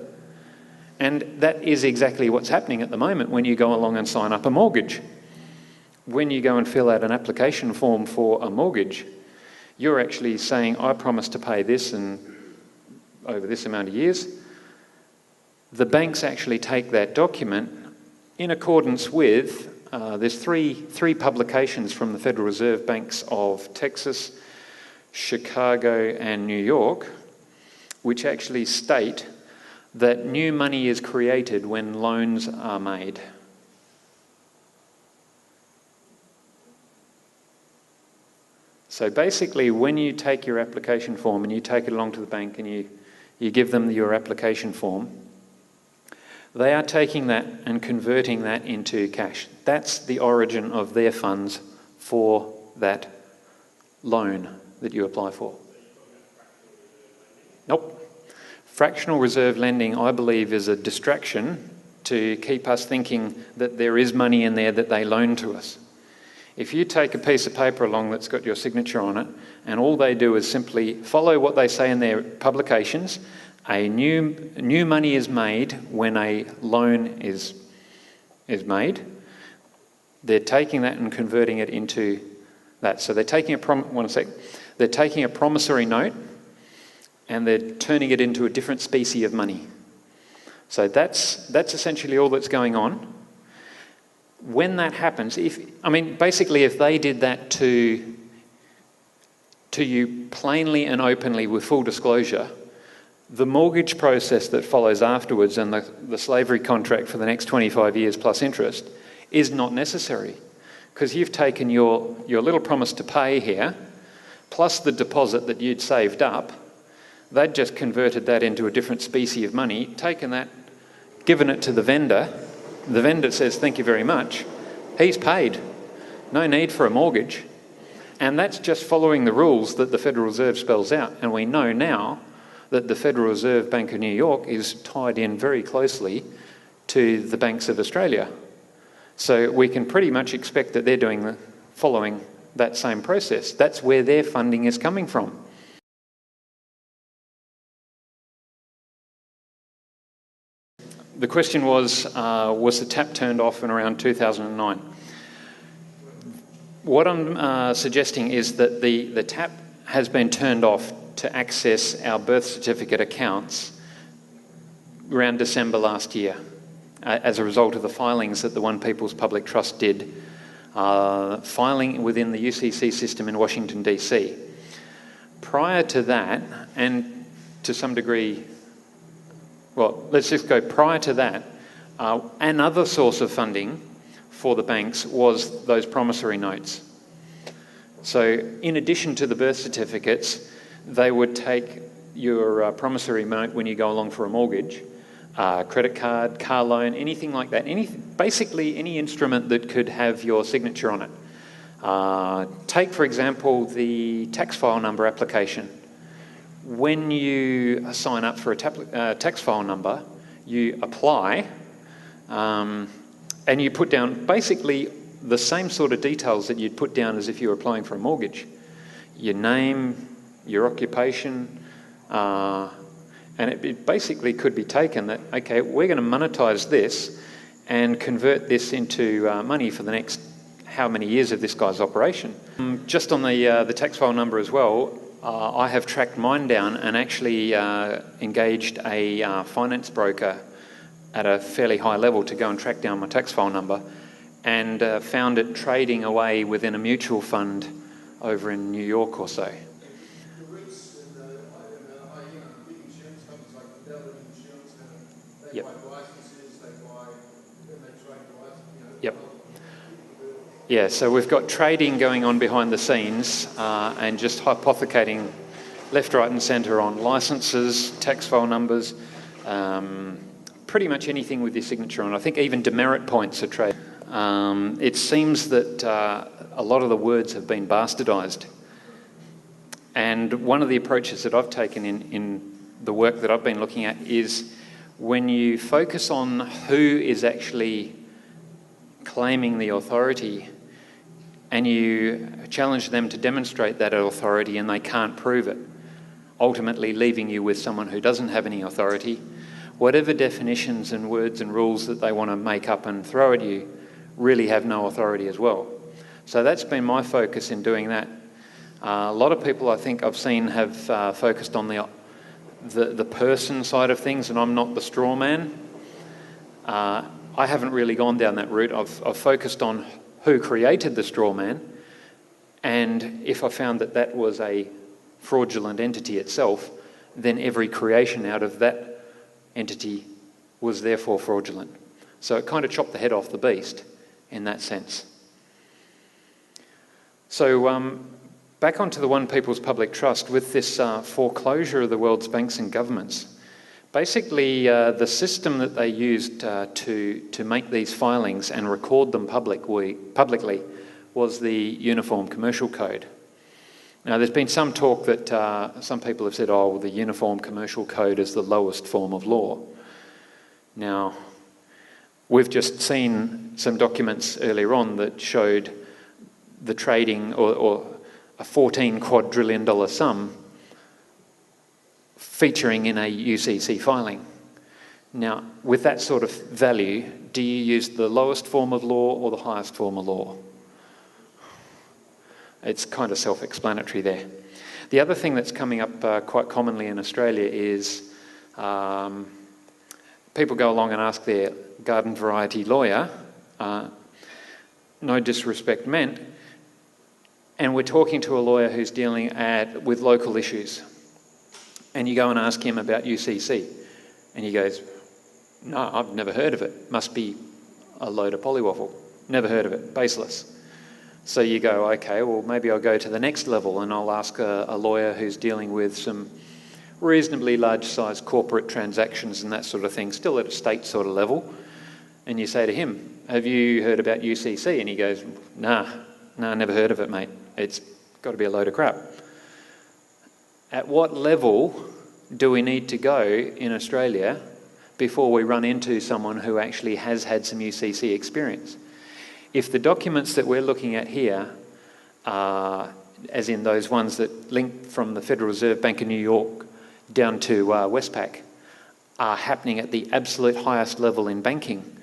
And that is exactly what's happening at the moment when you go along and sign up a mortgage. When you go and fill out an application form for a mortgage, you're actually saying, I promise to pay this and over this amount of years. The banks actually take that document in accordance with, there's three publications from the Federal Reserve Banks of Texas, Chicago and New York, which actually state that new money is created when loans are made. So basically, when you take your application form and you take it along to the bank and you give them your application form, they are taking that and converting that into cash. That's the origin of their funds for that loan that you apply for. Nope. Fractional reserve lending, I believe, is a distraction to keep us thinking that there is money in there that they loan to us. If you take a piece of paper along that's got your signature on it, and all they do is simply follow what they say in their publications, a new money is made when a loan is made. They're taking that and converting it into that. So they're taking they're taking a promissory note and they're turning it into a different species of money. So that's essentially all that's going on. When that happens, basically if they did that to you plainly and openly with full disclosure, the mortgage process that follows afterwards and the slavery contract for the next 25 years plus interest is not necessary, because you've taken your little promise to pay here, plus the deposit that you'd saved up. They'd just converted that into a different species of money, taken that, given it to the vendor. The vendor says, thank you very much. He's paid. No need for a mortgage. And that's just following the rules that the Federal Reserve spells out. And we know now that the Federal Reserve Bank of New York is tied in very closely to the banks of Australia. So we can pretty much expect that they're following that same process. That's where their funding is coming from. The question was the tap turned off in around 2009? What I'm suggesting is that the tap has been turned off to access our birth certificate accounts around December last year, as a result of the filings that the One People's Public Trust did, filing within the UCC system in Washington, DC. Prior to that, and to some degree, well, let's just go prior to that, another source of funding for the banks was those promissory notes. So in addition to the birth certificates, they would take your promissory note when you go along for a mortgage, credit card, car loan, anything like that. Basically any instrument that could have your signature on it. Take, for example, the tax file number application. When you sign up for a tax file number, you apply and you put down basically the same sort of details that you'd put down as if you were applying for a mortgage. Your name, your occupation, and it basically could be taken that, okay, we're going to monetize this and convert this into money for the next how many years of this guy's operation. Just on the tax file number as well, I have tracked mine down and actually engaged a finance broker at a fairly high level to go and track down my tax file number, and found it trading away within a mutual fund over in New York or so. Yep. Yep. Yeah, so we've got trading going on behind the scenes and just hypothecating left, right and centre on licences, tax file numbers, pretty much anything with your signature on. I think even demerit points are traded. It seems that a lot of the words have been bastardised. And one of the approaches that I've taken in the work that I've been looking at is when you focus on who is actually claiming the authority and you challenge them to demonstrate that authority and they can't prove it, ultimately leaving you with someone who doesn't have any authority. whatever definitions and words and rules that they want to make up and throw at you really have no authority as well. So that's been my focus in doing that. A lot of people I think I've seen have focused on the person side of things, and I'm not the straw man. I haven't really gone down that route. I've focused on who created the straw man, and if I found that that was a fraudulent entity itself, then every creation out of that entity was therefore fraudulent. So it kind of chopped the head off the beast in that sense. So back onto the One People's Public Trust, with this foreclosure of the world's banks and governments. Basically, the system that they used to make these filings and record them publicly was the Uniform Commercial Code. Now, there's been some talk that some people have said, oh, well, the Uniform Commercial Code is the lowest form of law. Now, we've just seen some documents earlier on that showed the trading or a $14 quadrillion sum featuring in a UCC filing. Now, with that sort of value, do you use the lowest form of law or the highest form of law? It's kind of self-explanatory there. The other thing that's coming up quite commonly in Australia is people go along and ask their garden variety lawyer, no disrespect meant, and we're talking to a lawyer who's dealing with local issues. And you go and ask him about UCC. And he goes, no, I've never heard of it. Must be a load of polywaffle. Never heard of it. Baseless. So you go, okay, well, maybe I'll go to the next level and I'll ask a lawyer who's dealing with some reasonably large-sized corporate transactions and that sort of thing, still at a state sort of level. And you say to him, have you heard about UCC? And he goes, nah, never heard of it, mate. It's got to be a load of crap. At what level do we need to go in Australia before we run into someone who actually has had some UCC experience? If the documents that we're looking at here, as in those ones that link from the Federal Reserve Bank of New York down to Westpac, are happening at the absolute highest level in banking,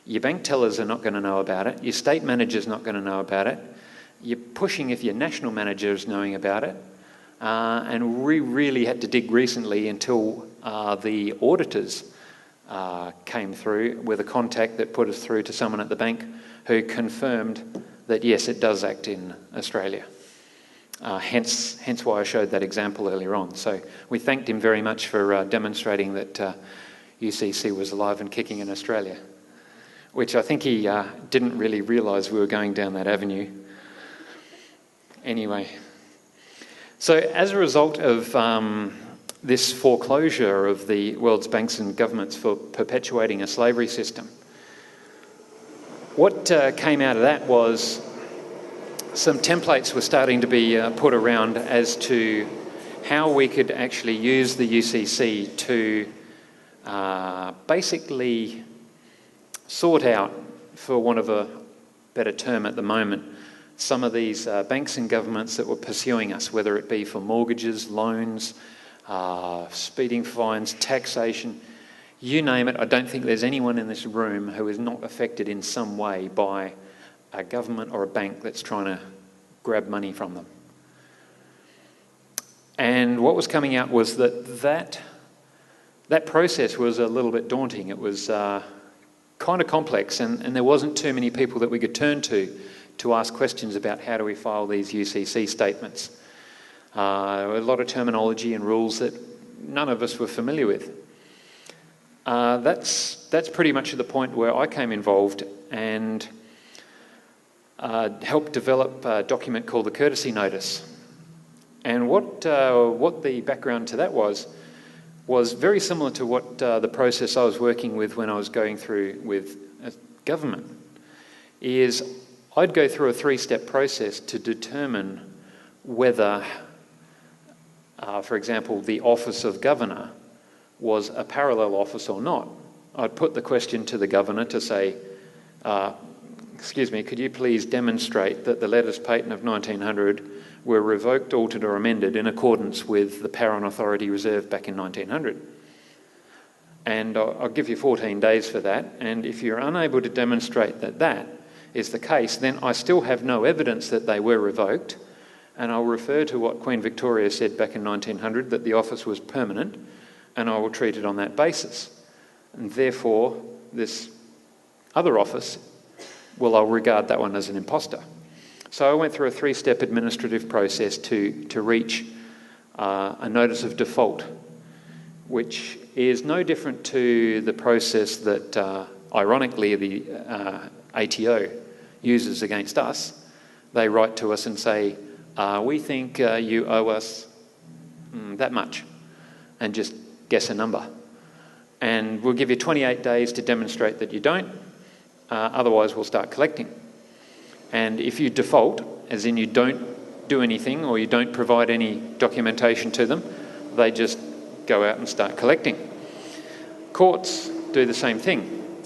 your bank tellers are not going to know about it, your state manager's not going to know about it, you're pushing if your national manager is knowing about it. And we really had to dig recently until the auditors came through with a contact that put us through to someone at the bank who confirmed that yes, it does act in Australia. Hence why I showed that example earlier on. So we thanked him very much for demonstrating that UCC was alive and kicking in Australia, which I think he didn't really realise we were going down that avenue. Anyway. So as a result of this foreclosure of the world's banks and governments for perpetuating a slavery system, what came out of that was some templates were starting to be put around as to how we could actually use the UCC to basically sort out, for want of a better term at the moment, some of these banks and governments that were pursuing us, whether it be for mortgages, loans, speeding fines, taxation, you name it. I don't think there's anyone in this room who is not affected in some way by a government or a bank that's trying to grab money from them. And what was coming out was that process was a little bit daunting. It was kind of complex, and there wasn't too many people that we could turn to ask questions about how do we file these UCC statements. A lot of terminology and rules that none of us were familiar with. That's pretty much the point where I came involved and helped develop a document called the Courtesy Notice. And what the background to that was very similar to what the process I was working with when I was going through with government. Is I'd go through a 3-step process to determine whether, for example, the office of governor was a parallel office or not. I'd put the question to the governor to say, excuse me, could you please demonstrate that the letters patent of 1900 were revoked, altered or amended in accordance with the power and authority reserved back in 1900? And I'll give you 14 days for that. And if you're unable to demonstrate that that is the case, then I still have no evidence that they were revoked. And I'll refer to what Queen Victoria said back in 1900, that the office was permanent, and I will treat it on that basis. And therefore, this other office, well, I'll regard that one as an imposter. So I went through a 3-step administrative process to reach a notice of default, which is no different to the process that, ironically, the ATO uses against us. They write to us and say, we think you owe us that much, and just guess a number. And we'll give you 28 days to demonstrate that you don't, otherwise we'll start collecting. And if you default, as in you don't do anything or you don't provide any documentation to them, they just go out and start collecting. Courts do the same thing.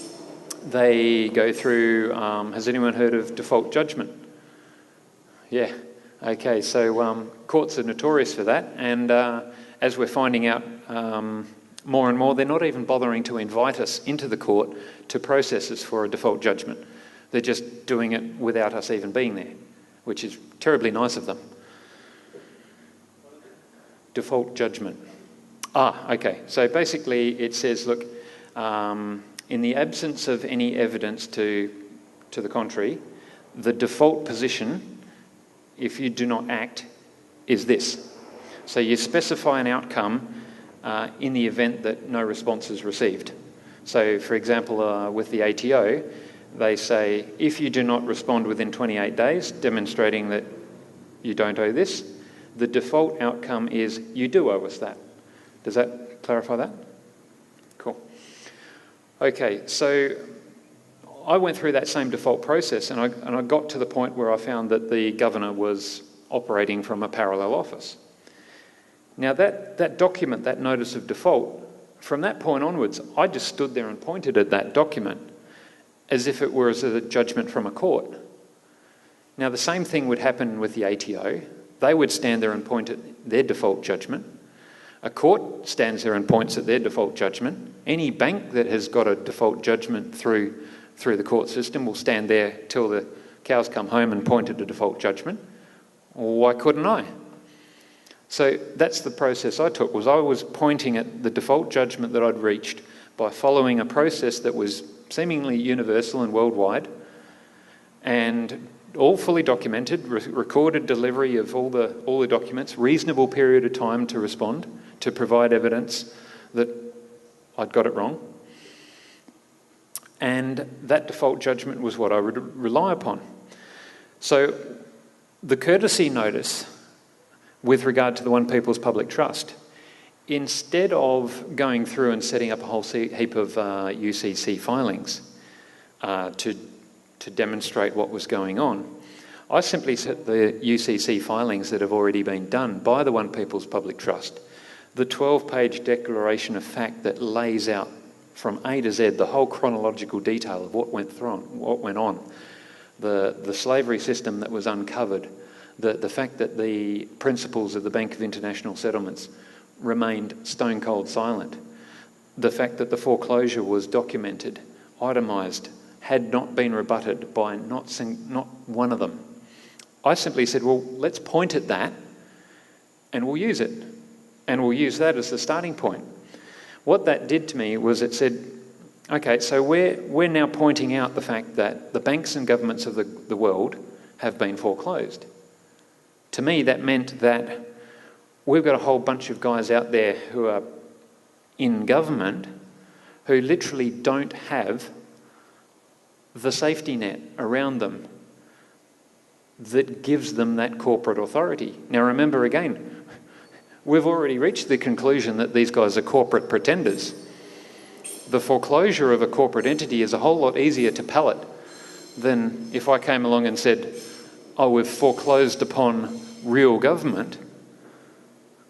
They go through, has anyone heard of default judgment? Yeah, okay, so courts are notorious for that, and as we're finding out more and more, they're not even bothering to invite us into the court to process us for a default judgment. They're just doing it without us even being there, which is terribly nice of them. Default judgment. Okay. So basically it says, look, in the absence of any evidence to the contrary, the default position, if you do not act, is this. So you specify an outcome in the event that no response is received. So, for example, with the ATO, they say, if you do not respond within 28 days, demonstrating that you don't owe this, the default outcome is you do owe us that. Does that clarify that? Cool. Okay, so I went through that same default process, and I got to the point where I found that the governor was operating from a parallel office. Now that document, that notice of default, from that point onwards, I just stood there and pointed at that document as if it were a judgment from a court. Now the same thing would happen with the ATO. They would stand there and point at their default judgment. A court stands there and points at their default judgment. Any bank that has got a default judgment through the court system will stand there till the cows come home and point at a default judgment. Why couldn't I? So that's the process I took, was I was pointing at the default judgment that I'd reached by following a process that was seemingly universal and worldwide, and all fully documented, recorded delivery of all the documents, reasonable period of time to respond, to provide evidence that I'd got it wrong. And that default judgment was what I would rely upon. So the courtesy notice with regard to the One People's Public Trust, instead of going through and setting up a whole heap of UCC filings to demonstrate what was going on, I simply set the UCC filings that have already been done by the One People's Public Trust, the 12-page declaration of fact that lays out from A to Z the whole chronological detail of what went on, the slavery system that was uncovered, the fact that the principles of the Bank of International Settlements remained stone cold silent, the fact that the foreclosure was documented, itemised, had not been rebutted by not one of them. I simply said, well, let's point at that and we'll use it. And we'll use that as the starting point. What that did to me was it said, okay, so we're now pointing out the fact that the banks and governments of the world have been foreclosed. To me, that meant that we've got a whole bunch of guys out there who are in government who literally don't have the safety net around them that gives them that corporate authority. Now remember again, we've already reached the conclusion that these guys are corporate pretenders. The foreclosure of a corporate entity is a whole lot easier to pallet than if I came along and said, oh, we've foreclosed upon real government.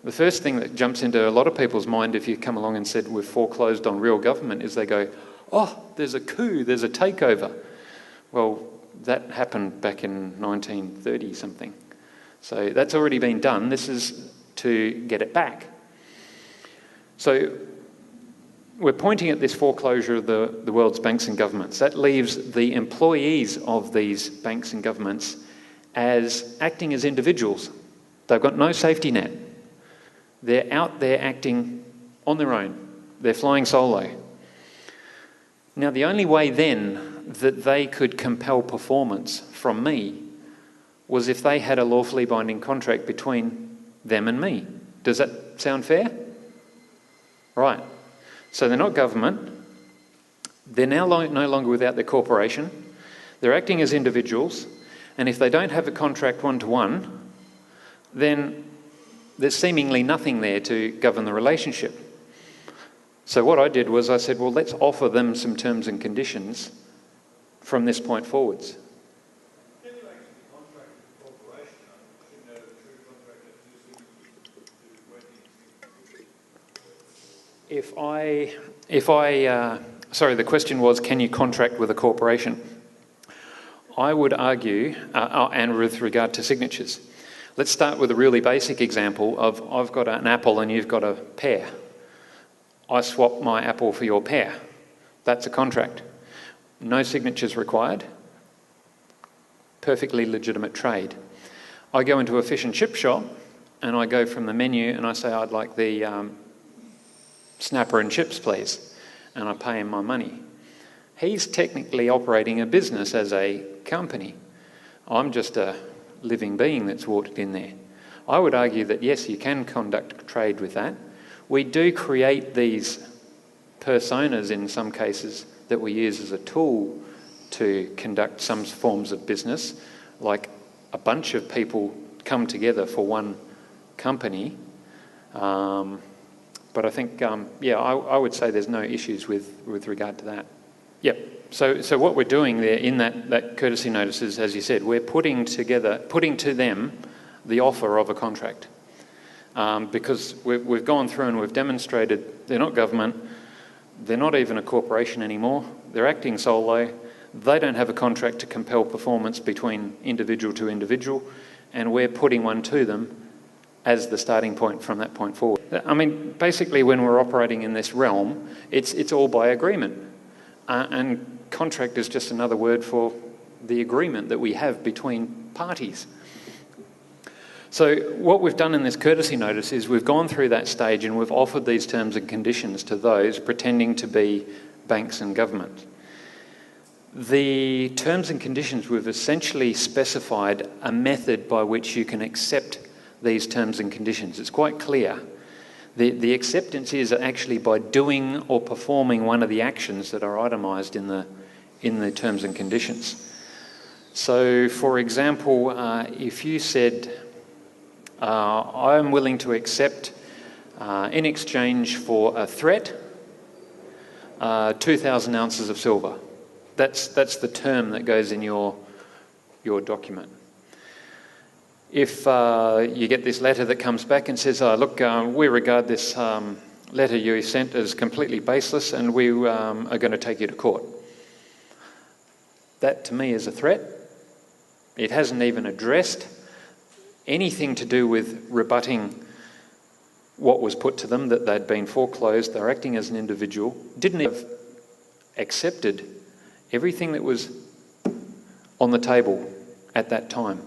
The first thing that jumps into a lot of people's mind if you come along and said we've foreclosed on real government is they go, oh, there's a coup, there's a takeover. Well, that happened back in 1930 something. So that's already been done. This is to get it back. So we're pointing at this foreclosure of the world's banks and governments. That leaves the employees of these banks and governments as acting as individuals. They've got no safety net. They're out there acting on their own. They're flying solo. Now, the only way then that they could compel performance from me was if they had a lawfully binding contract between them and me. Does that sound fair? Right. So they're not government. They're now no longer without their corporation. They're acting as individuals. And if they don't have a contract one-to-one, then there's seemingly nothing there to govern the relationship. So what I did was I said, well, let's offer them some terms and conditions from this point forwards. Can you actually contract with the corporation? Shouldn't have a true contract that sorry, the question was, can you contract with a corporation? I would argue, and with regard to signatures, let's start with a really basic example of I've got an apple and you've got a pear. I swap my apple for your pear. That's a contract. No signatures required. Perfectly legitimate trade. I go into a fish and chip shop and I go from the menu and I say, I'd like the snapper and chips, please. And I pay him my money. He's technically operating a business as a company. I'm just a living being that's walked in there. I would argue that yes, you can conduct trade with that. We do create these personas in some cases that we use as a tool to conduct some forms of business, like a bunch of people come together for one company. But I think, I would say there's no issues with regard to that. Yep. So what we're doing there in that courtesy notice is, as you said, we're putting to them the offer of a contract. Because we've gone through and we've demonstrated they're not government, they're not even a corporation anymore, they're acting solo, they don't have a contract to compel performance between individual to individual, and we're putting one to them as the starting point from that point forward. I mean, basically when we're operating in this realm, it's all by agreement. And contract is just another word for the agreement that we have between parties. So what we've done in this courtesy notice is we've gone through that stage and we've offered these terms and conditions to those pretending to be banks and government. The terms and conditions, we've essentially specified a method by which you can accept these terms and conditions. It's quite clear. The acceptance is actually by doing or performing one of the actions that are itemised in the terms and conditions. So, for example, if you said, I'm willing to accept, in exchange for a threat, 2,000 ounces of silver. That's the term that goes in your document. If you get this letter that comes back and says, look, we regard this letter you sent as completely baseless and we are going to take you to court. That to me is a threat. It hasn't even addressed anything to do with rebutting what was put to them, that they'd been foreclosed, they're acting as an individual, didn't have accepted everything that was on the table at that time.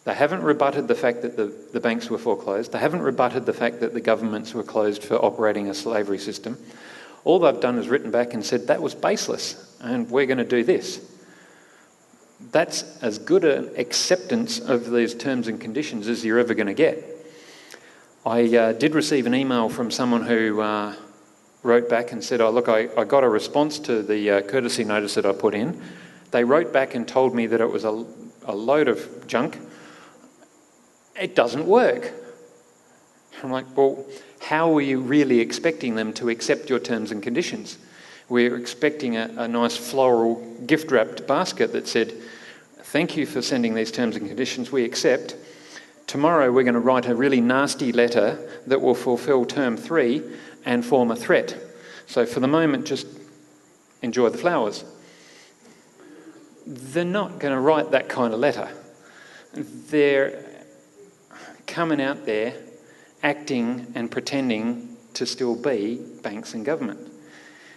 They haven't rebutted the fact that the banks were foreclosed. They haven't rebutted the fact that the governments were closed for operating a slavery system. All they've done is written back and said, that was baseless, and we're going to do this. That's as good an acceptance of these terms and conditions as you're ever going to get. I did receive an email from someone who wrote back and said, look, I got a response to the courtesy notice that I put in. They wrote back and told me that it was a load of junk. It doesn't work. I'm like, well, how are you really expecting them to accept your terms and conditions? We're expecting a nice floral gift-wrapped basket that said, thank you for sending these terms and conditions, we accept. Tomorrow we're going to write a really nasty letter that will fulfil term 3 and form a threat. So for the moment, just enjoy the flowers. They're not going to write that kind of letter. They're coming out there acting and pretending to still be banks and government.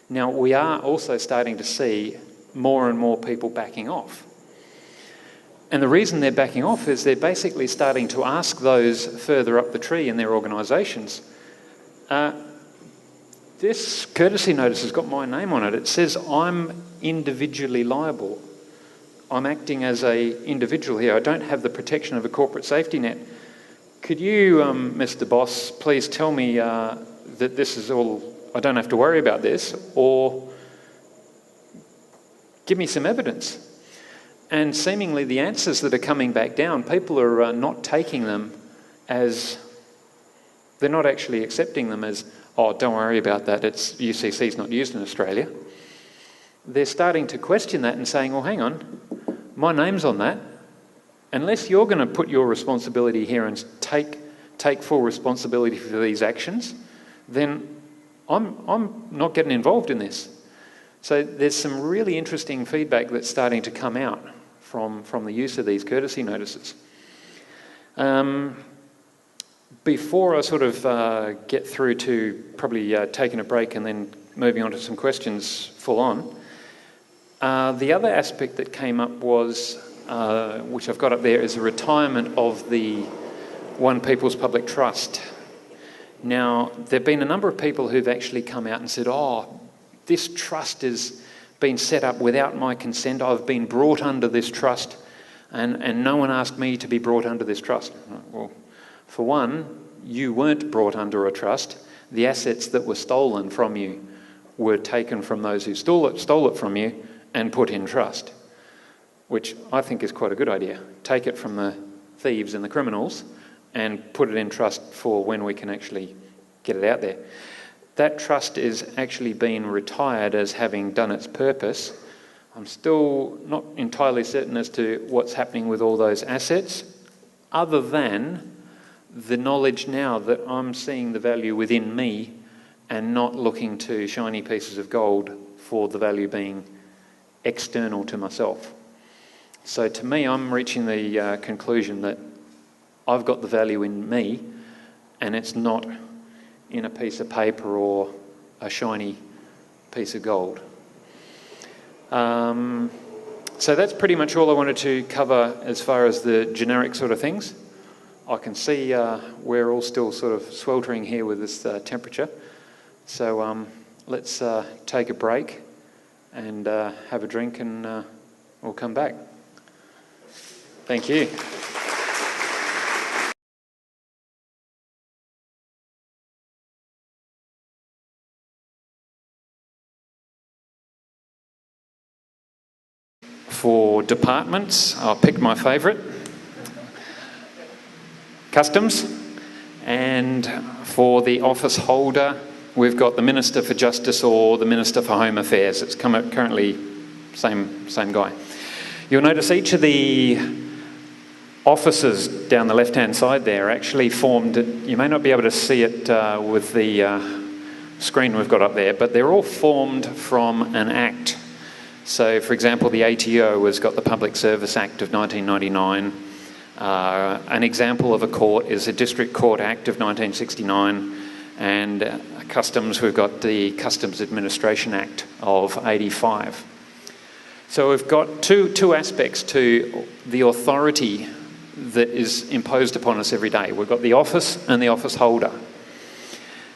Now, we are also starting to see more and more people backing off. And the reason they're backing off is they're basically starting to ask those further up the tree in their organisations, this courtesy notice has got my name on it. It says I'm individually liable. I'm acting as an individual here. I don't have the protection of a corporate safety net. Could you, Mr. Boss, please tell me that this is all, I don't have to worry about this, or give me some evidence? And seemingly the answers that are coming back down, people are not taking them as, they're not actually accepting them as, oh, don't worry about that, it's UCC's not used in Australia. They're starting to question that and saying, well, hang on, my name's on that. Unless you're going to put your responsibility here and take full responsibility for these actions, then I'm not getting involved in this. So there's some really interesting feedback that's starting to come out from the use of these courtesy notices. Before I sort of get through to probably taking a break and then moving on to some questions full on, the other aspect that came up was, which I've got up there, is the retirement of the One People's Public Trust. Now, there have been a number of people who've actually come out and said, oh, this trust has been set up without my consent. I've been brought under this trust and no one asked me to be brought under this trust. Well, for one, you weren't brought under a trust. The assets that were stolen from you were taken from those who stole it from you and put in trust, which I think is quite a good idea. Take it from the thieves and the criminals and put it in trust for when we can actually get it out there. That trust is actually being retired as having done its purpose. I'm still not entirely certain as to what's happening with all those assets, other than the knowledge now that I'm seeing the value within me and not looking to shiny pieces of gold for the value being external to myself. So to me, I'm reaching the conclusion that I've got the value in me and it's not in a piece of paper or a shiny piece of gold. So that's pretty much all I wanted to cover as far as the generic sort of things. I can see we're all still sort of sweltering here with this temperature. So let's take a break and have a drink and we'll come back. Thank you. For departments, I'll pick my favourite, Customs, and for the office holder, we've got the Minister for Justice or the Minister for Home Affairs. It's currently same guy. You'll notice each of the offices down the left-hand side there are actually formed. You may not be able to see it with the screen we've got up there, but they're all formed from an act. So, for example, the ATO has got the Public Service Act of 1999. An example of a court is the District Court Act of 1969. And Customs, we've got the Customs Administration Act of 85. So we've got two aspects to the authority that is imposed upon us every day. We've got the office and the office holder.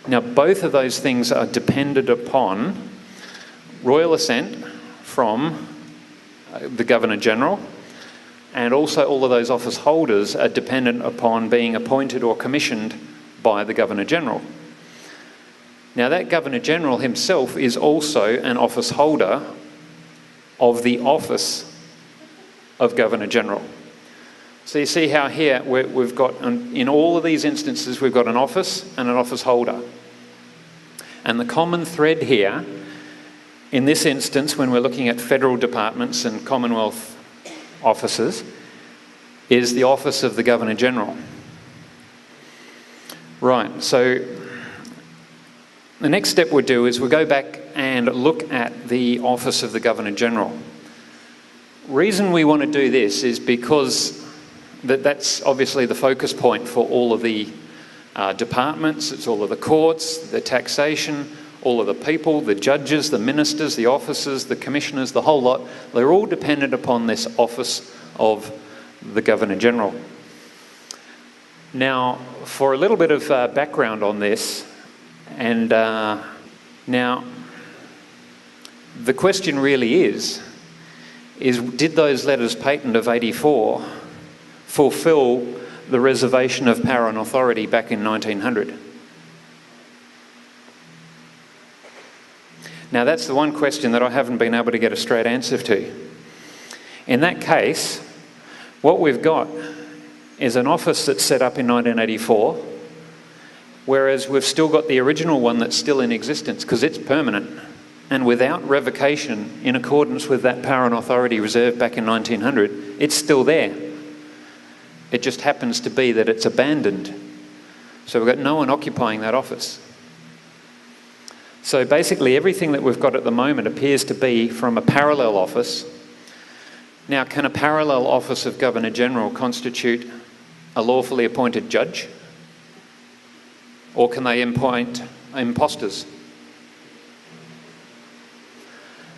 Now, both of those things are dependent upon royal assent from the Governor-General, and also all of those office holders are dependent upon being appointed or commissioned by the Governor-General. Now that Governor-General himself is also an office holder of the office of Governor-General. So you see how here we've got, in all of these instances, we've got an office and an office holder. And the common thread here, in this instance, when we're looking at federal departments and Commonwealth offices, is the office of the Governor-General. Right, so the next step we'll do is we'll go back and look at the office of the Governor-General. Reason we want to do this is because that's obviously the focus point for all of the departments, it's all of the courts, the taxation, all of the people, the judges, the ministers, the officers, the commissioners, the whole lot, they're all dependent upon this office of the Governor-General. Now, for a little bit of background on this, and now the question really is did those letters patent of 84 fulfil the reservation of power and authority back in 1900? Now, that's the one question that I haven't been able to get a straight answer to. In that case, what we've got is an office that's set up in 1984, whereas we've still got the original one that's still in existence because it's permanent. And without revocation, in accordance with that power and authority reserved back in 1900, it's still there. It just happens to be that it's abandoned. So we've got no one occupying that office. So basically everything that we've got at the moment appears to be from a parallel office. Now, can a parallel office of Governor-General constitute a lawfully appointed judge? Or can they appoint imposters?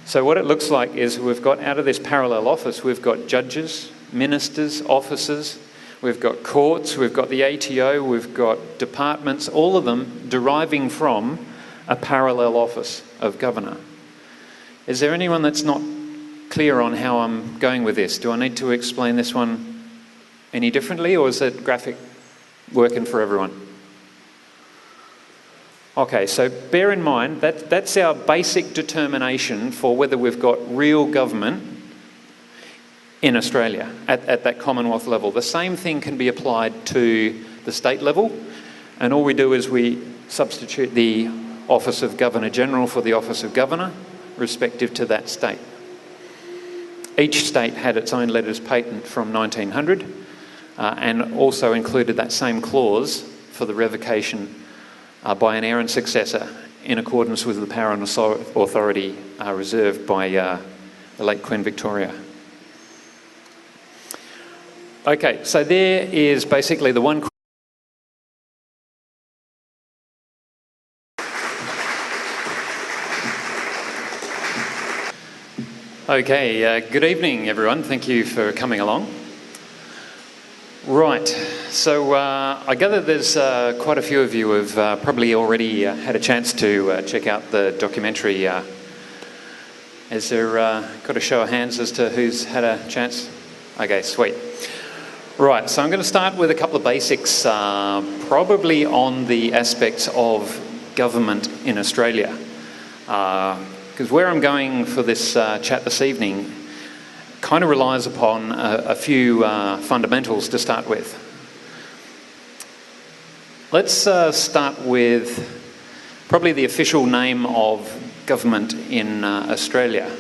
So what it looks like is we've got, out of this parallel office, we've got judges, ministers, officers, we've got courts, we've got the ATO, we've got departments, all of them deriving from a parallel office of governor. Is there anyone that's not clear on how I'm going with this? Do I need to explain this one any differently, or is that graphic working for everyone? Okay, so bear in mind that that's our basic determination for whether we've got real government in Australia at that Commonwealth level. The same thing can be applied to the state level, and all we do is we substitute the Office of Governor-General for the Office of Governor, respective to that state. Each state had its own letters patent from 1900 and also included that same clause for the revocation by an heir and successor in accordance with the power and authority reserved by the late Queen Victoria. Okay, so there is basically the one. Okay, good evening everyone. Thank you for coming along. Right, so I gather there's quite a few of you who have probably already had a chance to check out the documentary. Is there got a show of hands as to who's had a chance? Okay, sweet. Right, so I'm going to start with a couple of basics, probably on the aspects of government in Australia. Because where I'm going for this chat this evening kind of relies upon a few fundamentals to start with. Let's start with probably the official name of government in Australia.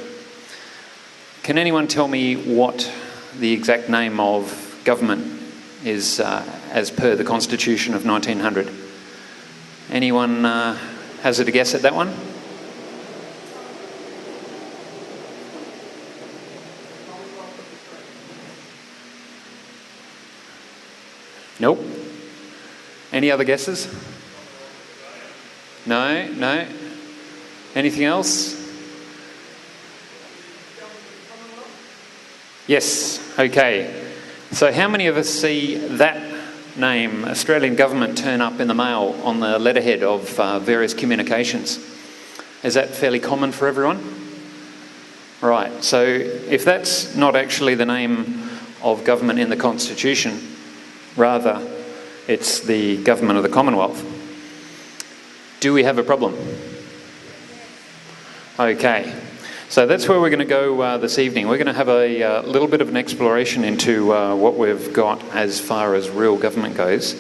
Can anyone tell me what the exact name of government is as per the Constitution of 1900? Anyone hazard a guess at that one? Nope. Any other guesses? No, no. Anything else? Yes, okay. So how many of us see that name, Australian government, turn up in the mail on the letterhead of various communications? Is that fairly common for everyone? Right, so if that's not actually the name of government in the Constitution, rather it's the government of the Commonwealth, do we have a problem? Okay, so that's where we're going to go this evening. We're going to have a little bit of an exploration into what we've got as far as real government goes.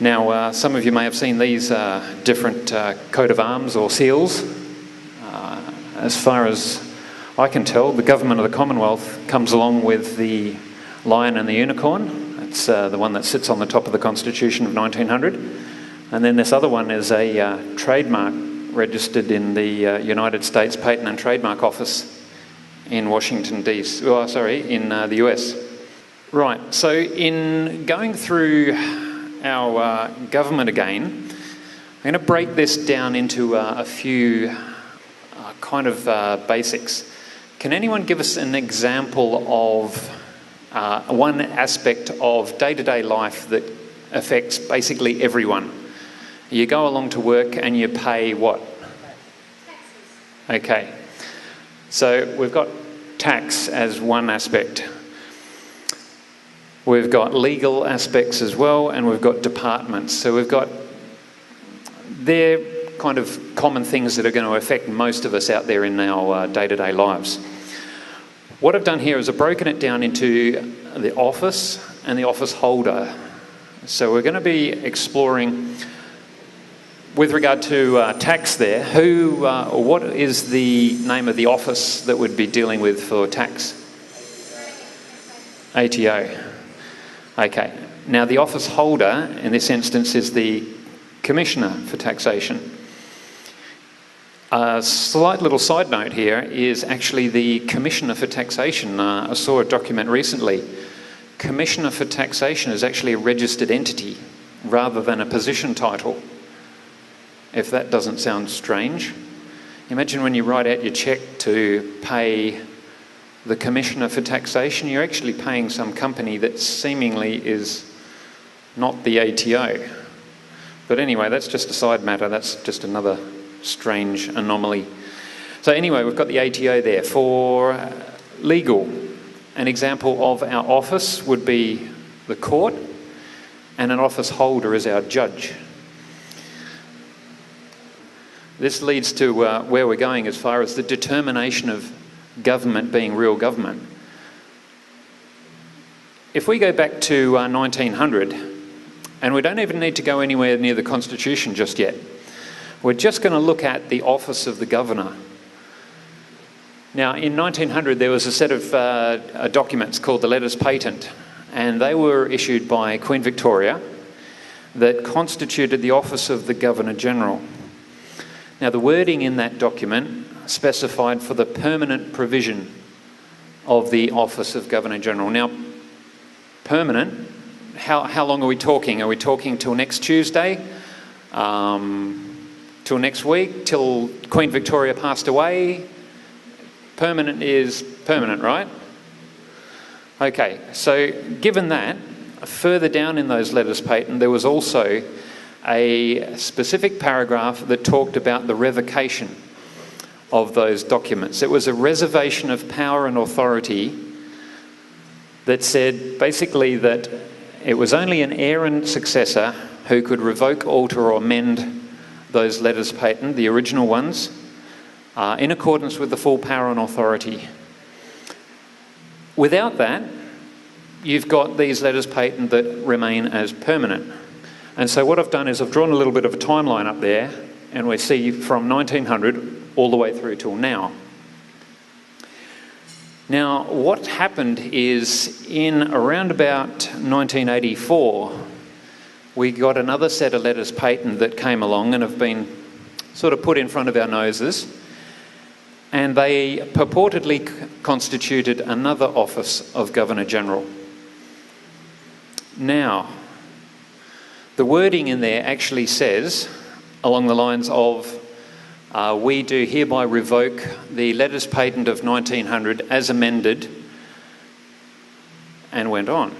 Now, some of you may have seen these different coat of arms or seals. As far as I can tell, the government of the Commonwealth comes along with the lion and the unicorn. It's the one that sits on the top of the Constitution of 1900. And then this other one is a trademark registered in the United States Patent and Trademark Office in Washington, D.C. Oh, sorry, in the US. Right, so in going through our government again, I'm going to break this down into a few kind of basics. Can anyone give us an example of one aspect of day-to-day life that affects basically everyone? You go along to work and you pay what? Taxes. Okay. So we've got tax as one aspect. We've got legal aspects as well, and we've got departments. So they're kind of common things that are going to affect most of us out there in our day-to-day lives. What I've done here is I've broken it down into the office and the office holder. So we're going to be exploring, with regard to tax there, what is the name of the office that would be dealing with for tax? ATO. Okay. Now the office holder in this instance is the Commissioner for Taxation. A slight little side note here is actually the Commissioner for Taxation. I saw a document recently. Commissioner for Taxation is actually a registered entity rather than a position title. If that doesn't sound strange. Imagine when you write out your cheque to pay the Commissioner for Taxation, you're actually paying some company that seemingly is not the ATO. But anyway, that's just a side matter. That's just another strange anomaly. So anyway, we've got the ATO there. For legal, an example of our office would be the court, and an office holder is our judge. This leads to where we're going as far as the determination of government being real government. If we go back to 1900, and we don't even need to go anywhere near the Constitution just yet, we're just going to look at the office of the governor. Now, in 1900, there was a set of documents called the Letters Patent, and they were issued by Queen Victoria that constituted the office of the Governor-General. Now, the wording in that document specified for the permanent provision of the office of Governor-General. Now, permanent, how long are we talking? Are we talking till next Tuesday? Till next week? Till Queen Victoria passed away? Permanent is permanent, right? Okay, so given that, further down in those letters patent, there was also a specific paragraph that talked about the revocation of those documents. It was a reservation of power and authority that said basically that it was only an heir and successor who could revoke, alter or amend those letters patent, the original ones, in accordance with the full power and authority. Without that, you've got these letters patent that remain as permanent. And so what I've done is I've drawn a little bit of a timeline up there, and we see from 1900 all the way through till now. Now, what happened is in around about 1984, we got another set of letters patent that came along and have been sort of put in front of our noses, and they purportedly constituted another office of Governor-General. Now, the wording in there actually says, along the lines of, we do hereby revoke the letters patent of 1900 as amended, and went on.